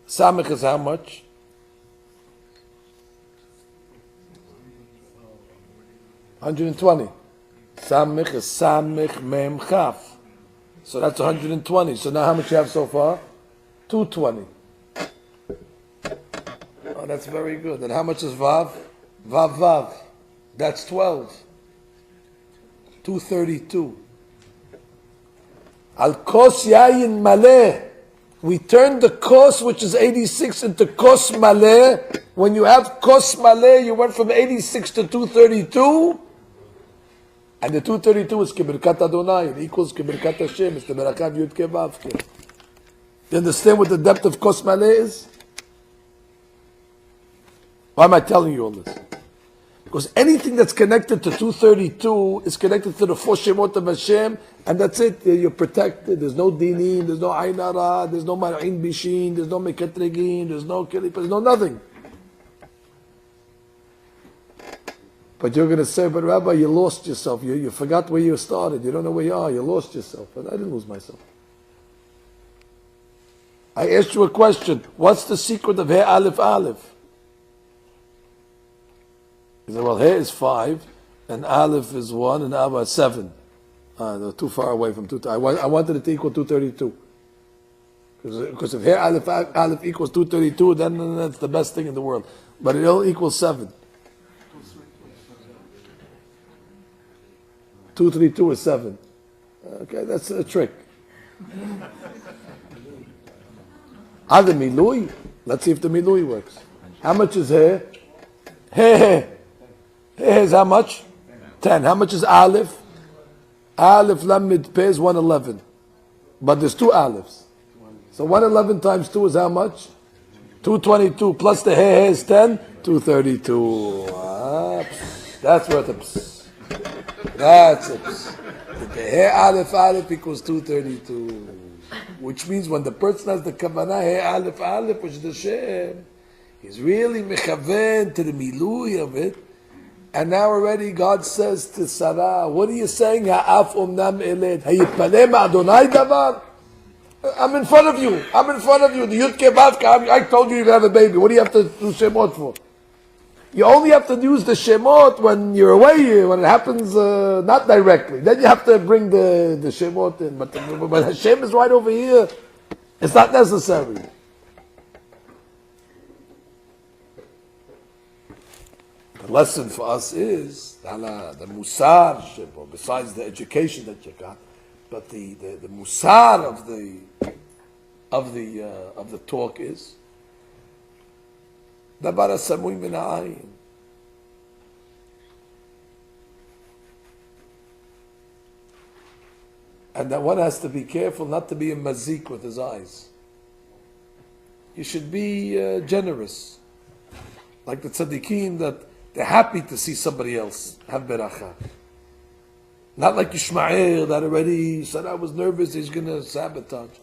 Samech is how much? 120. Samich is Samich Mem Chaf. So that's 120. So now how much you have so far? 220. Oh, that's very good. And how much is Vav? Vav Vav. That's 12. 232. Al Kos Yayin Maleh. We turn the Kos, which is 86, into Kos Maleh. When you have Kos Maleh, you went from 86 to 232. And the 232 is Kibirkat Adonai. It equals Kibirkat Hashem. It's the Merakav Yud Ke Vav Ke. You understand what the depth of Kos Maleh is? Why am I telling you all this? Because anything that's connected to 232 is connected to the 4 Shemot of Hashem, and that's it. You're protected. There's no dinim, there's no Ayin Hara, there's no Mar'in Bishin, there's no Mekatregin, there's no Kilip, there's no nothing. But you're going to say, but Rabbi, you lost yourself. You forgot where you started. You don't know where you are. You lost yourself. But I didn't lose myself. I asked you a question. What's the secret of He Aleph Aleph? He said, well, He is 5, and Aleph is 1, and Abba is 7. They're too far away from 2. I wanted it to equal 232. Because if He Aleph equals 232, then that's the best thing in the world. But it only equals 7. 232 is 7. Okay, that's a trick. The Milui. Let's see if the Milui works. How much is He? He is how much? 10. How much is Aleph? Aleph Lamid Peh is 111. But there's 2 Alephs. So 111 times 2 is how much? 222 plus the He is 10. 232. That's worth it. That's it. The He Aleph Aleph equals 232. Which means when the person has the Kavanah He Aleph Aleph, which is the Shem, he's really mechaven to the milui of it. And now already God says to Sarah, what are you saying? Ha'af omnam eled. Hayipalem Adonai davar? I'm in front of you. I'm in front of you. The Yud Ke Vav Ke. I told you you can have a baby. What do you have to do Shemot for? You only have to use the Shemot when you're away, when it happens not directly. Then you have to bring the Shemot in. But Hashem is right over here. It's not necessary. The lesson for us is the musar, besides the education that you got, but the musar of the talk is davar hasamui min ha'ayin. And that one has to be careful not to be a mazik with his eyes. You should be generous, like the tzaddikim that they're happy to see somebody else have beracha. Not like Yishmael that already said, I was nervous, he's going to sabotage.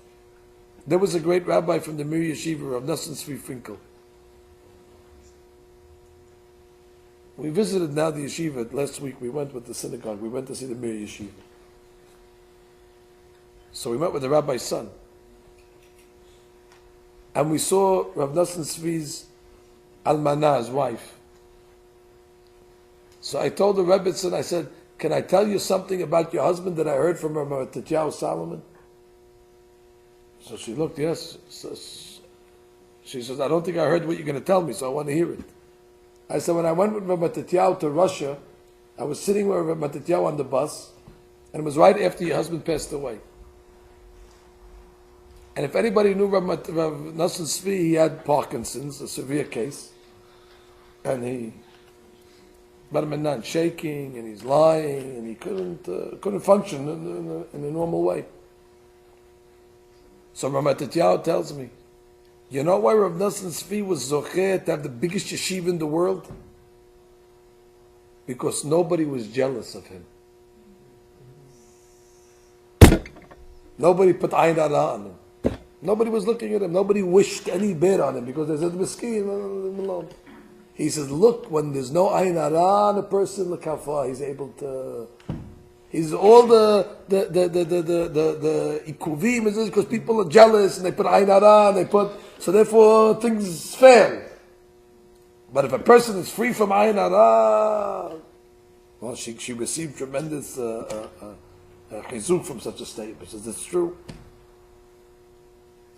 There was a great rabbi from the Mir Yeshiva of Nosson Tzvi Finkel. We visited now the yeshiva last week. We went with the synagogue. We went to see the Mir Yeshiva. So we met with the rabbi's son. And we saw Rav Nosson Tzvi's almanah, his wife. So I told the Rebbitzin, I said, can I tell you something about your husband that I heard from Rabbi Tityahu Solomon? So she looked, yes. So she says, I don't think I heard what you're going to tell me, so I want to hear it. I said, when I went with Rabbi Tityahu to Russia, I was sitting with Rabbi Tityahu on the bus, and it was right after your husband passed away. And if anybody knew Rabbi Nosson Tzvi, he had Parkinson's, a severe case, and he shaking, and he's lying, and he couldn't function in a normal way. So Rabbi Tityahu tells me, you know why Rav Nosson Tzvi was zocher to have the biggest yeshiva in the world? Because nobody was jealous of him. Nobody put Ayin Hara on him. Nobody was looking at him. Nobody wished any bad on him because they said, Miskin, leave him alone. He says, look, when there's no Ayin Hara on a person, look how far he's able to... He's all the ikuvim is because people are jealous and they put Ayin Hara and they put... So therefore things fail. But if a person is free from Ayin Hara, Well, she received tremendous chizuk from such a statement. Says it's true.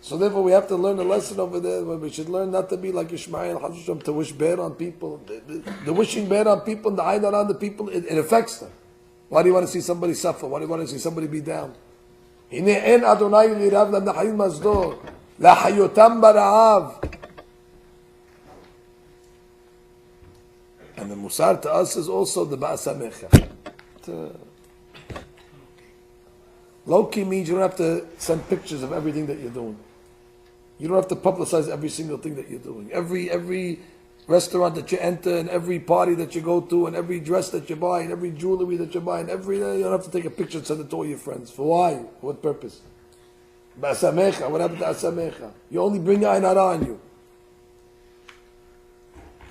So therefore, we have to learn a lesson over there. Where we should learn not to be like Ishmael Hashisham, to wish bad on people. The wishing bad on people and the Ayin Hara on the people, it affects them. Why do you want to see somebody suffer? Why do you want to see somebody be down? הנה אין אדוני לירב למנחלים מסדור, להחיותם ברעב. And the Musar to us is also the Ba'asamecha. Low-key means you don't have to send pictures of everything that you're doing. You don't have to publicize every single thing that you're doing. Every restaurant that you enter, and every party that you go to, and every dress that you buy, and every jewelry that you buy, and you don't have to take a picture and send it to all your friends. For why? For what purpose? Ba'asamecha. What happened to Asamecha? You only bring Ayin Hara on you.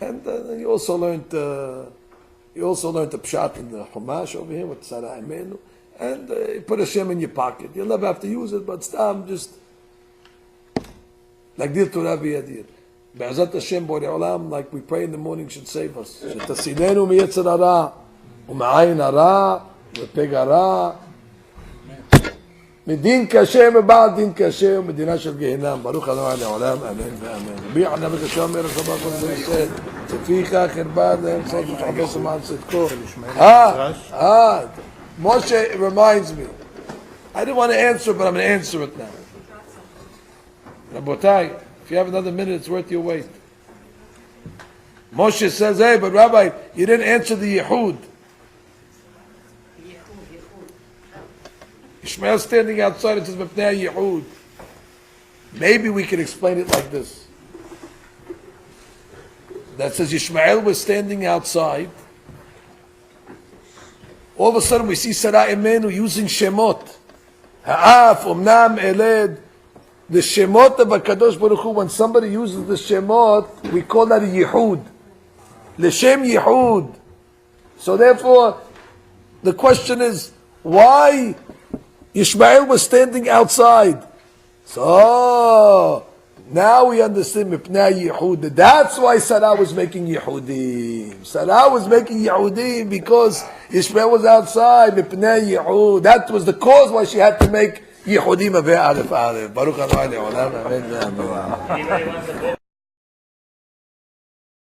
And you also learned the pshat in the Chumash over here with Sarah Imenu, and you put a Shem in your pocket. You'll never have to use it, but stam just like Dir to Rabbi Yadir. Be'ezat Hashem Borei Olam, like we pray in the morning, should save us. Shetasidenu miyetzer hara, u'ma'ayin hara, u'peg hara, מדין קשה ובעד דין קשה ומדינה של גיהנם ברוך ה' לעולם אמן ואמן רבי ענה בקשה אומר רחבה כל זה ישראל צפיך חרבן להם צד ותחפש למען צדקו Moshe reminds me I didn't want to answer but I'm going to answer it now Rabotai if you have another minute it's worth your wait Moshe says hey but Rabbi you didn't answer the Yehud Ishmael standing outside, it says, Mepnei Yehud. Maybe we can explain it like this. That says Ishmael was standing outside. All of a sudden we see Sarah Imenu using Shemot. Ha'af, Umnam, Eled. The Shemot of HaKadosh Baruch Hu, when somebody uses the Shemot, we call that a Yehud. L'Shem Yehud. So therefore, the question is, why Ishmael was standing outside. So now we understand Mipnei Yehud. That's why Sarah was making Yehudim. Sarah was making Yehudim because Ishmael was outside. Mipnei Yehud. That was the cause why she had to make Yehudim. Baruch Adonai Le'olam. Amen.